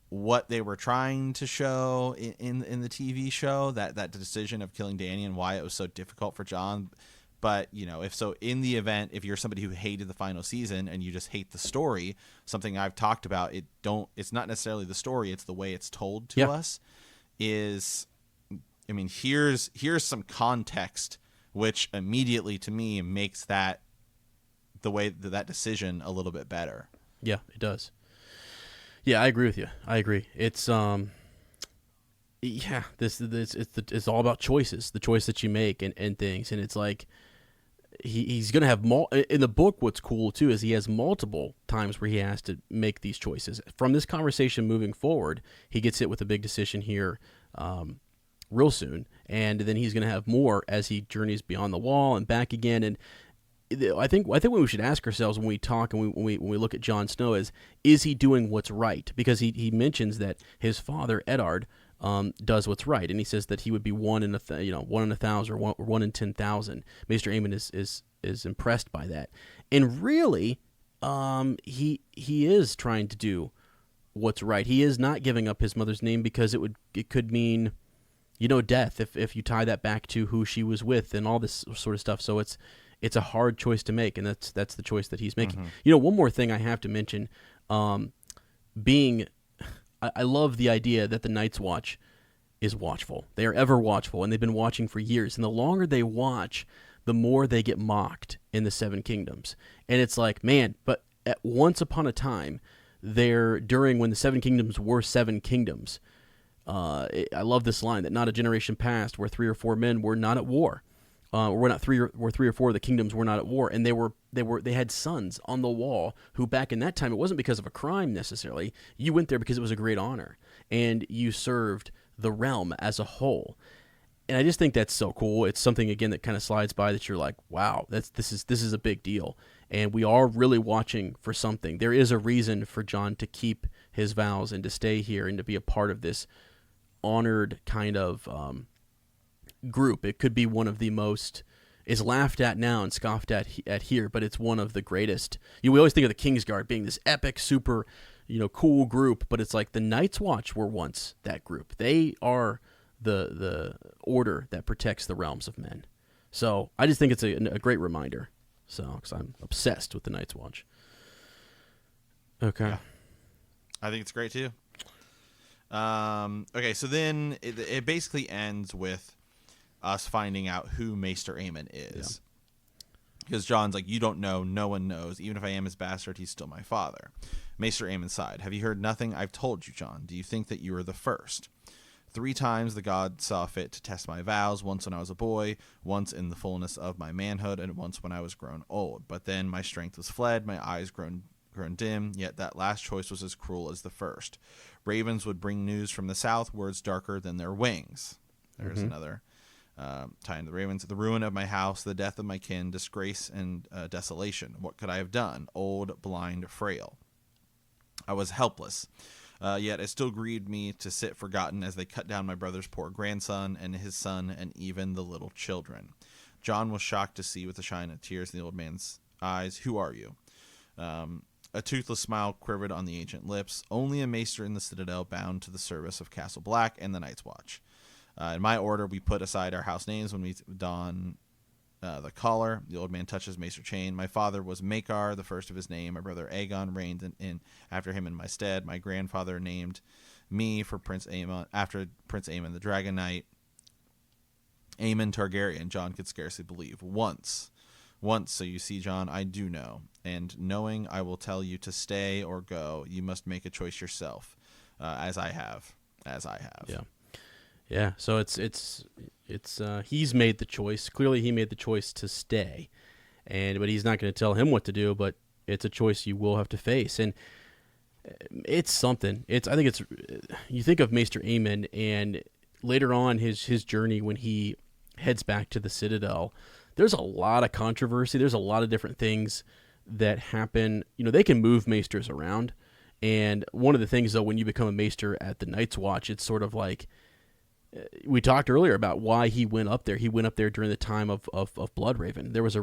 what they were trying to show in the TV show, that decision of killing Dany and why it was so difficult for Jon. But, in the event, if you're somebody who hated the final season and you just hate the story, something I've talked about, it's not necessarily the story, it's the way it's told to us, here's some context, which immediately to me makes the way that decision a little bit better. Yeah, it does. Yeah, I agree with you. I agree. It's, it's all about choices, the choice that you make and things. And it's like, he's going to have in the book. What's cool too is he has multiple times where he has to make these choices. From this conversation moving forward, he gets hit with a big decision here real soon, and then he's going to have more as he journeys beyond the wall and back again. And I think what we should ask ourselves when we talk and when we look at Jon Snow is he doing what's right? Because he mentions that his father Eddard does what's right, and he says that he would be 1 in 1,000 or 1 in 10,000. Maester Aemon is impressed by that, and really, he is trying to do what's right. He is not giving up his mother's name because it could mean, death if you tie that back to who she was with and all this sort of stuff. So it's a hard choice to make, and that's the choice that he's making. One more thing I have to mention, I love the idea that the Night's Watch is watchful. They are ever watchful, and they've been watching for years. And the longer they watch, the more they get mocked in the Seven Kingdoms. And it's like, man, but once upon a time, when the Seven Kingdoms were seven kingdoms, I love this line, that not a generation passed where 3 or 4 men were not at war. We're not 3 or 4 of the kingdoms were not at war, and they had sons on the wall who, back in that time, it wasn't because of a crime necessarily. You went there because it was a great honor, and you served the realm as a whole. And I just think that's so cool. It's something again that kind of slides by that you're like, wow, this is a big deal, and we are really watching for something. There is a reason for Jon to keep his vows and to stay here and to be a part of this honored kind of group. It could be one of the most, is laughed at now and scoffed at here, but it's one of the greatest. We always think of the Kingsguard being this epic, super, cool group, but it's like the Night's Watch were once that group. They are the order that protects the realms of men. So I just think it's a great reminder. So, because I'm obsessed with the Night's Watch. Okay. Yeah. I think it's great too. Okay, so then it basically ends with us finding out who Maester Aemon is. Because Jon's like, you don't know, no one knows. Even if I am his bastard, he's still my father. Maester Aemon sighed. Have you heard nothing I've told you, Jon? Do you think that you are the first? 3 times the god saw fit to test my vows, once when I was a boy, once in the fullness of my manhood, and once when I was grown old. But then my strength was fled, my eyes grown dim, yet that last choice was as cruel as the first. Ravens would bring news from the south, words darker than their wings. There's another tie in the ravens. The ruin of my house, the death of my kin, disgrace and desolation. What could I have done? Old, blind, frail. I was helpless. Yet it still grieved me to sit forgotten as they cut down my brother's poor grandson and his son and even the little children. Jon was shocked to see with a shine of tears in the old man's eyes. Who are you? A toothless smile quivered on the ancient lips. Only a maester in the citadel bound to the service of Castle Black and the Night's Watch. In my order, we put aside our house names when we don the collar. The old man touches maester chain. My father was Maekar, the first of his name. My brother Aegon reigned in after him in my stead. My grandfather named me for Prince Aemon, after Prince Aemon the Dragon Knight. Aemon Targaryen, Jon could scarcely believe. Once, so you see, Jon, I do know. And knowing I will tell you to stay or go, you must make a choice yourself. as I have. Yeah. Yeah. So it's he's made the choice. Clearly, he made the choice to stay, but he's not going to tell him what to do. But it's a choice you will have to face, and it's something. I think it's. You think of Maester Aemon, and later on his journey when he heads back to the Citadel. There's a lot of controversy. There's a lot of different things that happen. They can move maesters around. And one of the things, though, when you become a maester at the Night's Watch, it's sort of like we talked earlier about why he went up there. He went up there during the time of Bloodrave. There was a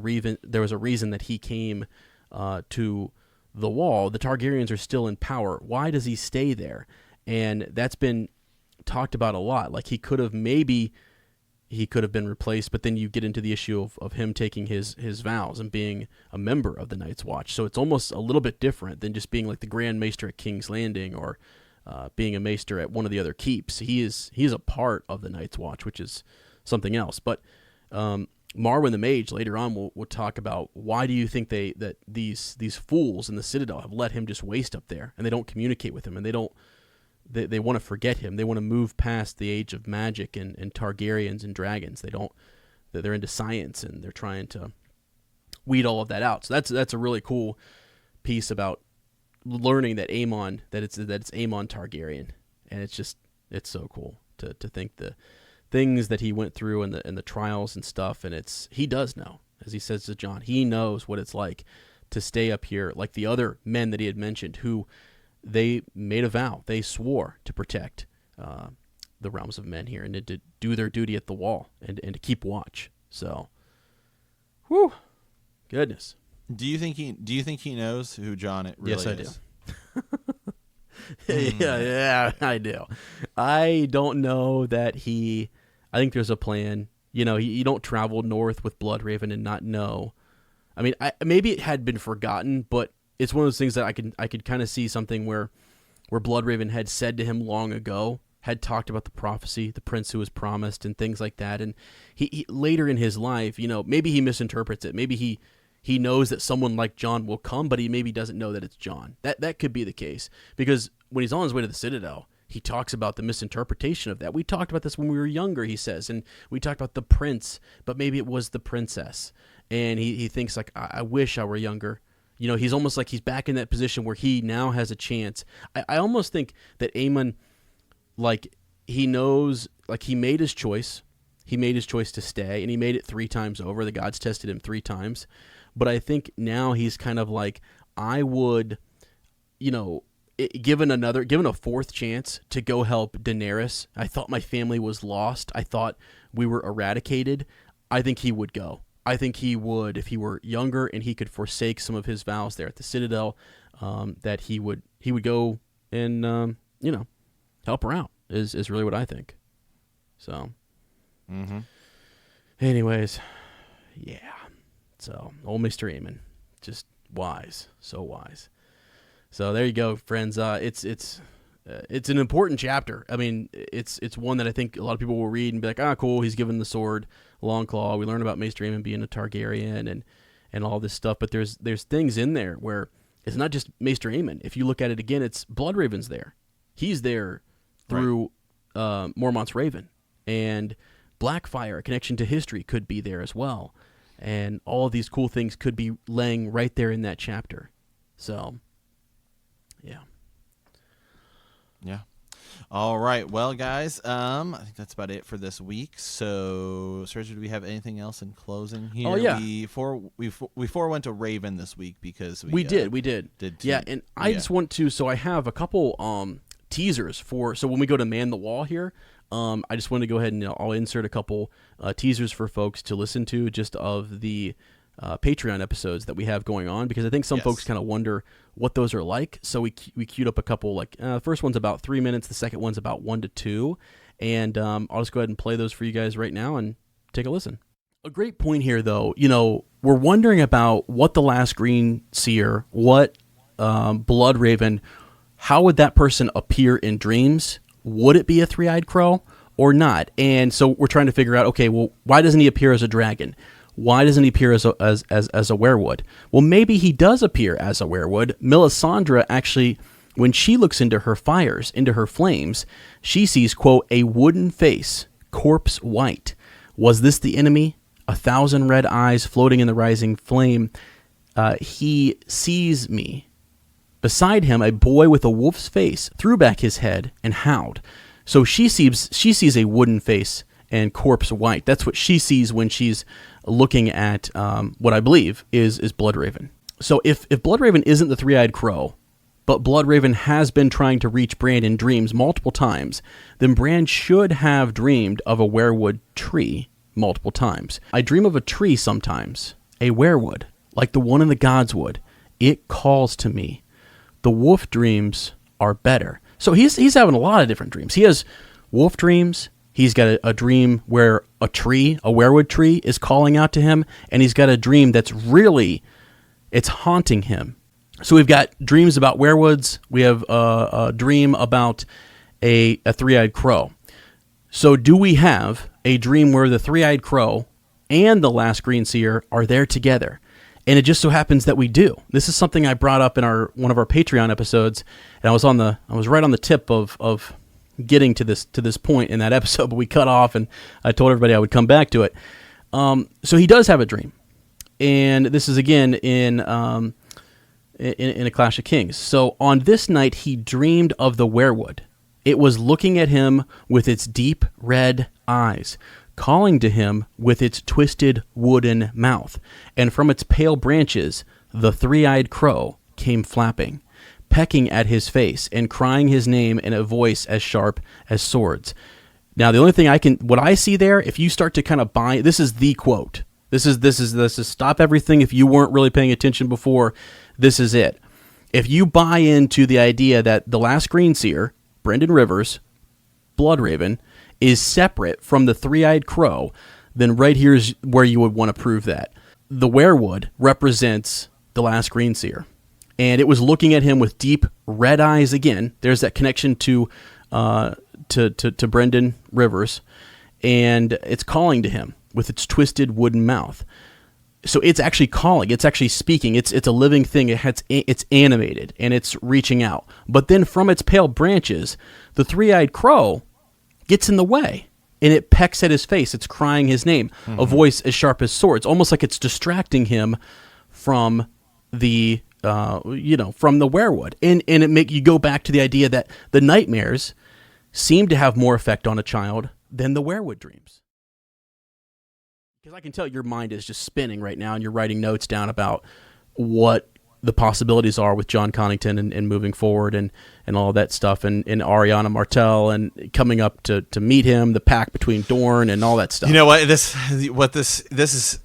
reason that he came to the Wall. The Targaryens are still in power. Why does he stay there? And that's been talked about a lot. Like he could have been replaced, but then you get into the issue of him taking his vows and being a member of the Night's Watch. So it's almost a little bit different than just being like the Grand Maester at King's Landing or being a Maester at one of the other keeps. He is a part of the Night's Watch, which is something else. But Marwyn the Mage later on will talk about why do you think that these fools in the Citadel have let him just waste up there, and they don't communicate with him, and they want to forget him. They want to move past the age of magic and Targaryens and dragons. They're into science, and they're trying to weed all of that out. So that's a really cool piece about learning that it's Aemon Targaryen, and it's so cool to think the things that he went through and the trials and stuff. And he does know, as he says to Jon, he knows what it's like to stay up here, like the other men that he had mentioned who. They made a vow. They swore to protect the realms of men here and to do their duty at the Wall and to keep watch. So, whew, goodness. Do you think he knows who Jon really is? Yes, I do. yeah, I do. I don't know that I think there's a plan. You don't travel north with Bloodraven and not know. I mean, maybe it had been forgotten, but it's one of those things that I could kind of see something where Bloodraven had said to him long ago, had talked about the prophecy, the prince who was promised, and things like that. And he later in his life, maybe he misinterprets it. Maybe he knows that someone like Jon will come, but he maybe doesn't know that it's Jon. That could be the case, because when he's on his way to the Citadel, he talks about the misinterpretation of that. We talked about this when we were younger, he says, and we talked about the prince, but maybe it was the princess. And he thinks like, I wish I were younger. He's almost like he's back in that position where he now has a chance. I almost think that Aemon, like, he knows, like, he made his choice. He made his choice to stay, and he made it 3 times over. The gods tested him 3 times. But I think now he's kind of like, I would, given a 4th chance to go help Daenerys. I thought my family was lost. I thought we were eradicated. I think he would go. I think he would, if he were younger and he could forsake some of his vows there at the Citadel, that he would go and help her out. Is really what I think. So, anyways, yeah. So old Mr. Aemon, just wise, so wise. So there you go, friends. It's an important chapter. I mean, it's one that I think a lot of people will read and be like, cool, he's given the sword, Longclaw. We learn about Maester Aemon being a Targaryen and all this stuff, but there's things in there where it's not just Maester Aemon. If you look at it again, it's Bloodraven's there. He's there through Mormont's Raven, and Blackfyre, a connection to history, could be there as well. And all of these cool things could be laying right there in that chapter. So, yeah. Yeah. All right. Well, guys, I think that's about it for this week. So, Sergio, do we have anything else in closing here? Oh, yeah. We went to Raven this week because we did. Yeah, and I just want to, so I have a couple teasers so when we go to Man the Wall here, I just want to go ahead and I'll insert a couple teasers for folks to listen to just of the Patreon episodes that we have going on, because I think some folks kind of wonder what those are like. So we queued up a couple, like the first one's about 3 minutes, the second one's about 1 to 2, and I'll just go ahead and play those for you guys right now and take a listen. A great point here, though, we're wondering about what the last Green Seer, what Bloodraven, how would that person appear in dreams? Would it be a 3-eyed crow or not? And so we're trying to figure out, okay, well, why doesn't he appear as a dragon? Why doesn't he appear as a werewood? Well, maybe he does appear as a werewood. Melisandre actually When she looks into her fires, into her flames, she sees, quote, a wooden face, corpse white. Was this the enemy? 1,000 red eyes floating in the rising flame. He sees me. Beside him, a boy with a wolf's face threw back his head and howled. So she sees a wooden face and corpse white. That's what she sees when she's looking at what I believe is Bloodraven. So if Bloodraven isn't the three-eyed crow, but Bloodraven has been trying to reach Bran in dreams multiple times, then Bran should have dreamed of a weirwood tree multiple times. I dream of a tree sometimes, a weirwood, like the one in the Godswood. It calls to me. The wolf dreams are better. So he's having a lot of different dreams. He has wolf dreams. He's got a dream where a weirwood tree, is calling out to him, and he's got a dream that's really, it's haunting him. So we've got dreams about weirwoods. We have a dream about a three-eyed crow. So do we have a dream where the three-eyed crow and the last green seer are there together? And it just so happens that we do. This is something I brought up in one of our Patreon episodes, and I was right on the tip of getting to this point in that episode, but we cut off, and I told everybody I would come back to it. So he does have a dream, and this is again in A Clash of Kings. So on this night, he dreamed of the weirwood. It was looking at him with its deep red eyes, calling to him with its twisted wooden mouth, and from its pale branches the three-eyed crow came flapping, pecking at his face and crying his name in a voice as sharp as swords. Now, the only thing what I see there, if you start to kind of buy, this is the quote. This is stop everything. If you weren't really paying attention before, this is it. If you buy into the idea that the last green seer, Brendan Rivers, Bloodraven, is separate from the three-eyed crow, then right here is where you would want to prove that. The weirwood represents the last green seer, and it was looking at him with deep red eyes again. There's that connection to Brendan Rivers, and it's calling to him with its twisted wooden mouth. So it's actually calling. It's actually speaking. It's a living thing. It's animated, and it's reaching out. But then from its pale branches, the three-eyed crow gets in the way, and it pecks at his face. It's crying his name, a voice as sharp as swords, almost like it's distracting him from the from the weirwood. And it make you go back to the idea that the nightmares seem to have more effect on a child than the weirwood dreams. Because I can tell your mind is just spinning right now, and you're writing notes down about what the possibilities are with John Connington and moving forward and all that stuff, and Ariana Martell and coming up to meet him, the pact between Dorne and all that stuff. You know what? This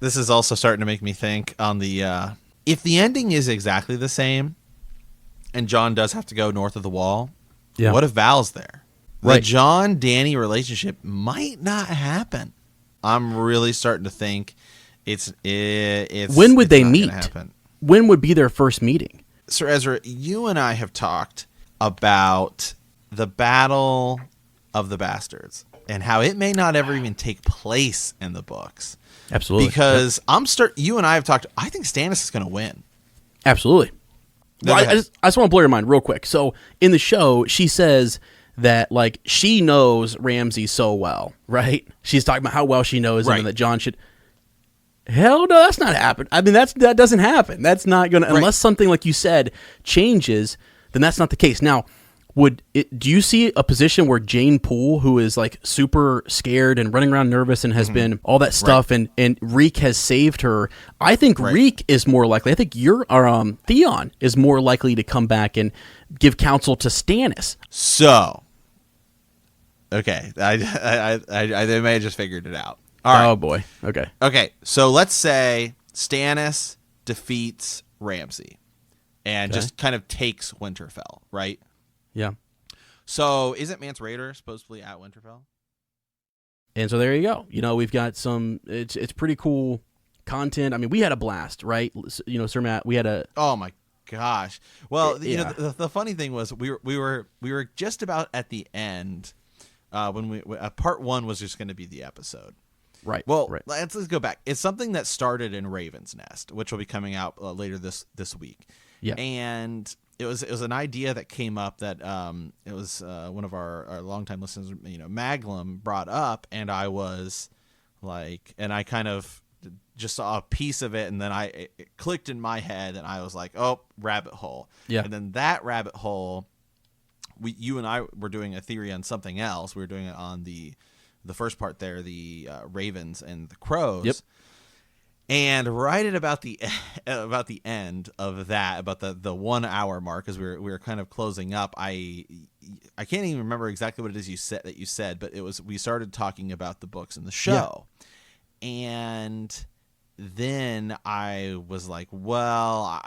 is also starting to make me think on the if the ending is exactly the same, and John does have to go north of the wall. Yeah. What if Val's there? Right. The John-Dany relationship might not happen. I'm really starting to think it's when would they meet? When would be their first meeting? Sir Ezra, you and I have talked about the Battle of the Bastards and how it may not ever even take place in the books. Absolutely. Because you and I have talked, I think Stannis is going to win. Absolutely. Well, I just want to blow your mind real quick. So in the show, she says that like she knows Ramsay so well, right? She's talking about how well she knows him and that John should. Hell no, that's not happening. I mean, that doesn't happen. That's not going to, unless something like you said changes, then that's not the case. Now, do you see a position where Jane Poole, who is like super scared and running around nervous and has been all that stuff, and Reek has saved her? I think Reek is more likely. I think Theon is more likely to come back and give counsel to Stannis. So, okay, they may have just figured it out. All right. Oh boy. Okay. Okay. So let's say Stannis defeats Ramsay and just kind of takes Winterfell, right? Yeah. So isn't Mance Rayder supposedly at Winterfell? And so there you go. You know, we've got some. It's pretty cool content. I mean, we had a blast, right? You know, Sir Matt, we had a. Oh my gosh. Well, you know, the funny thing was we were just about at the end when part one was just going to be the episode. Right. Well, let's go back. It's something that started in Raven's Nest, which will be coming out later this week. Yeah. And it was an idea that came up that it was one of our longtime listeners, Maglum brought up, and I was like, and I kind of just saw a piece of it, and then it clicked in my head, and I was like, oh, rabbit hole. Yeah. And then that rabbit hole, you and I were doing a theory on something else. We were doing it on the first part there, the ravens and the crows. Yep. And right at about the end of that, about the 1 hour mark, as we were kind of closing up, I can't even remember exactly what it is you said, but we started talking about the books and the show. Yeah. And then I was like, well,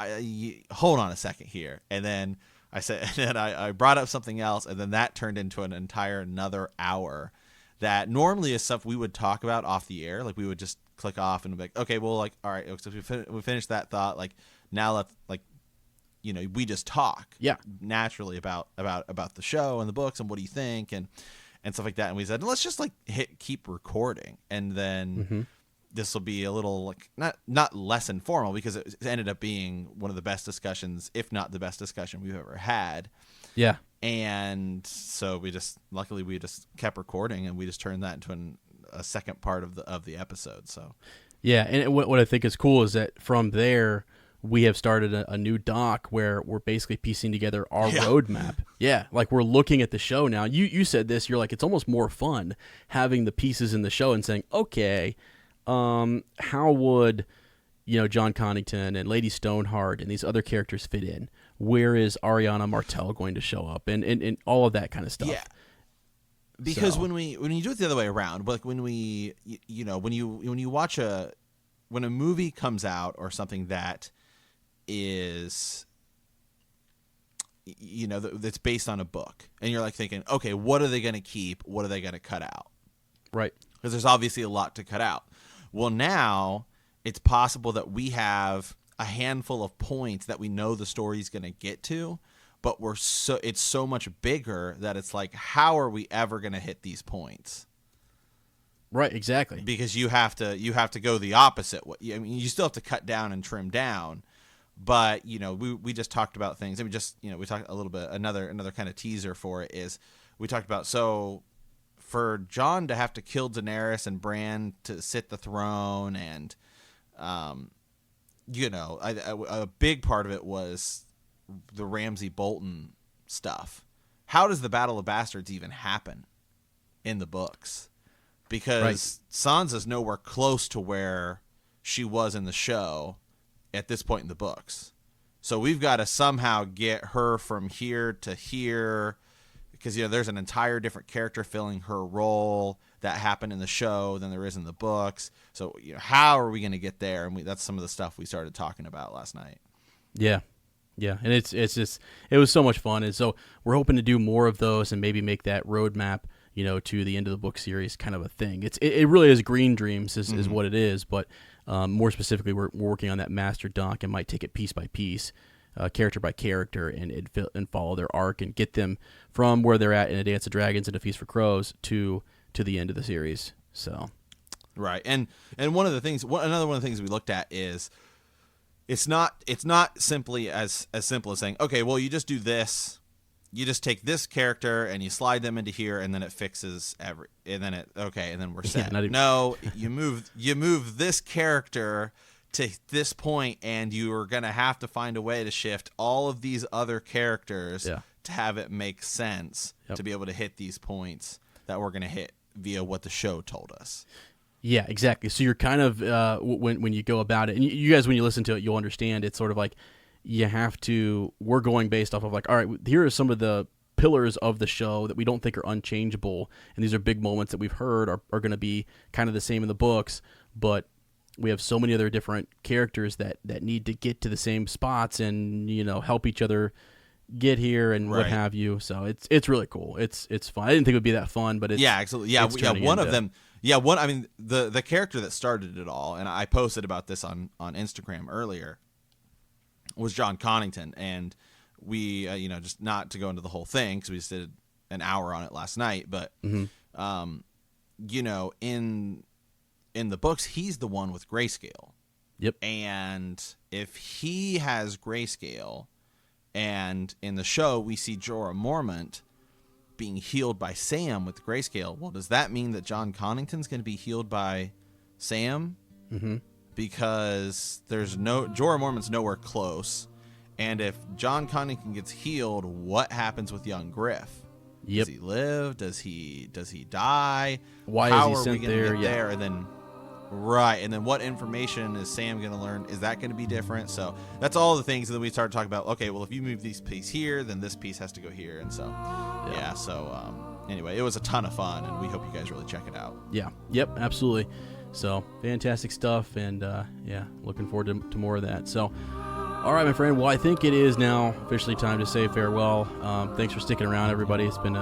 hold on a second here. And then I said, and then I brought up something else, and then that turned into another hour that normally is stuff we would talk about off the air. Like, we would just click off and be like, okay, well, like, all right, so we finished that thought. Like, now let's, like, we just talk naturally about the show and the books and what do you think and stuff like that. And we said, let's just like keep recording, and then this will be a little like not less informal, because it ended up being one of the best discussions, if not the best discussion we've ever had. Yeah. And so luckily we just kept recording, and we just turned that into a second part of the episode. So yeah, and what I think is cool is that from there we have started a new doc where we're basically piecing together our roadmap. Yeah, like we're looking at the show now. You said this, you're like, it's almost more fun having the pieces in the show and saying, okay, how would John Connington and Lady Stoneheart and these other characters fit in? Where is Ariana Martell going to show up, and all of that kind of stuff? Yeah. Because when you do it the other way around, like when you watch when a movie comes out or something that is that's based on a book, and you're like thinking, okay, what are they going to keep? What are they going to cut out? Right. Because there's obviously a lot to cut out. Well, now it's possible that we have a handful of points that we know the story's going to get to, but it's so much bigger that it's like, how are we ever going to hit these points? Right, exactly. Because you have to go the opposite way. I mean, you still have to cut down and trim down, but we just talked about things. And we talked a little bit. Another kind of teaser for it is we talked about, so for Jon to have to kill Daenerys and Bran to sit the throne, and a big part of it was the Ramsay Bolton stuff. How does the Battle of Bastards even happen in the books? Because Sansa's nowhere close to where she was in the show at this point in the books. So we've got to somehow get her from here to here, because there's an entire different character filling her role that happened in the show than there is in the books. So how are we going to get there? And that's some of the stuff we started talking about last night. Yeah. Yeah, and it's just, it was so much fun, and so we're hoping to do more of those and maybe make that roadmap, to the end of the book series kind of a thing. It really is Green Dreams is what it is, but more specifically, we're working on that master doc and might take it piece by piece, character by character, and follow their arc and get them from where they're at in A Dance of Dragons and A Feast for Crows to the end of the series. So, right, and another one of the things we looked at is, It's not simply as simple as saying, okay, well, you just do this. You just take this character and you slide them into here, and then it fixes and then we're set. Yeah, no, you move this character to this point, and you are going to have to find a way to shift all of these other characters to have it make sense to be able to hit these points that we're going to hit via what the show told us. Yeah, exactly. So you're kind of when you go about it, and you guys, when you listen to it, you'll understand. It's sort of like we're going based off of like, all right, here are some of the pillars of the show that we don't think are unchangeable, and these are big moments that we've heard are going to be kind of the same in the books, but we have so many other different characters that need to get to the same spots and help each other get here and what have you. So it's really cool. It's fun. I didn't think it would be that fun, but it's absolutely. One of them. Yeah, I mean, the character that started it all, and I posted about this on Instagram earlier, was John Connington, and we, just not to go into the whole thing, because we just did an hour on it last night, but, in the books, he's the one with grayscale. Yep. And if he has grayscale, and in the show we see Jorah Mormont being healed by Sam with grayscale, well, does that mean that John Connington's going to be healed by Sam? Mm-hmm. Because Jorah Mormont's nowhere close. And if John Connington gets healed, what happens with young Griff? Yep. Does he live? Does he die? Why How is he are we sent gonna there? get there? And then and then what information is Sam going to learn? Is that going to be different? So that's all the things that we started talking about. Okay, well, if you move this piece here, then this piece has to go here. And so, yeah. So anyway, it was a ton of fun, and we hope you guys really check it out. Yeah. Yep. Absolutely. So fantastic stuff, and yeah, looking forward to more of that. So, all right, my friend. Well, I think it is now officially time to say farewell. Thanks for sticking around, everybody. It's been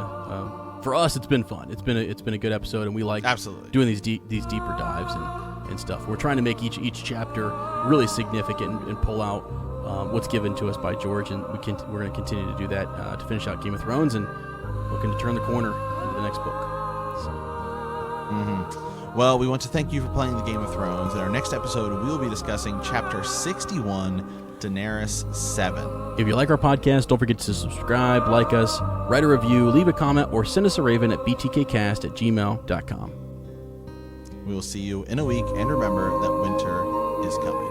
for us, it's been fun. It's been a good episode, and we like absolutely doing these deeper dives and stuff. We're trying to make each chapter really significant and pull out what's given to us by George, and we're going to continue to do that to finish out Game of Thrones and looking to turn the corner into the next book. So. Mm-hmm. Well, we want to thank you for playing the Game of Thrones. In our next episode, we will be discussing Chapter 61. Daenerys 7. If you like our podcast, don't forget to subscribe, like us, write a review, leave a comment, or send us a raven at btkcast@gmail.com. We will see you in a week, and remember that winter is coming.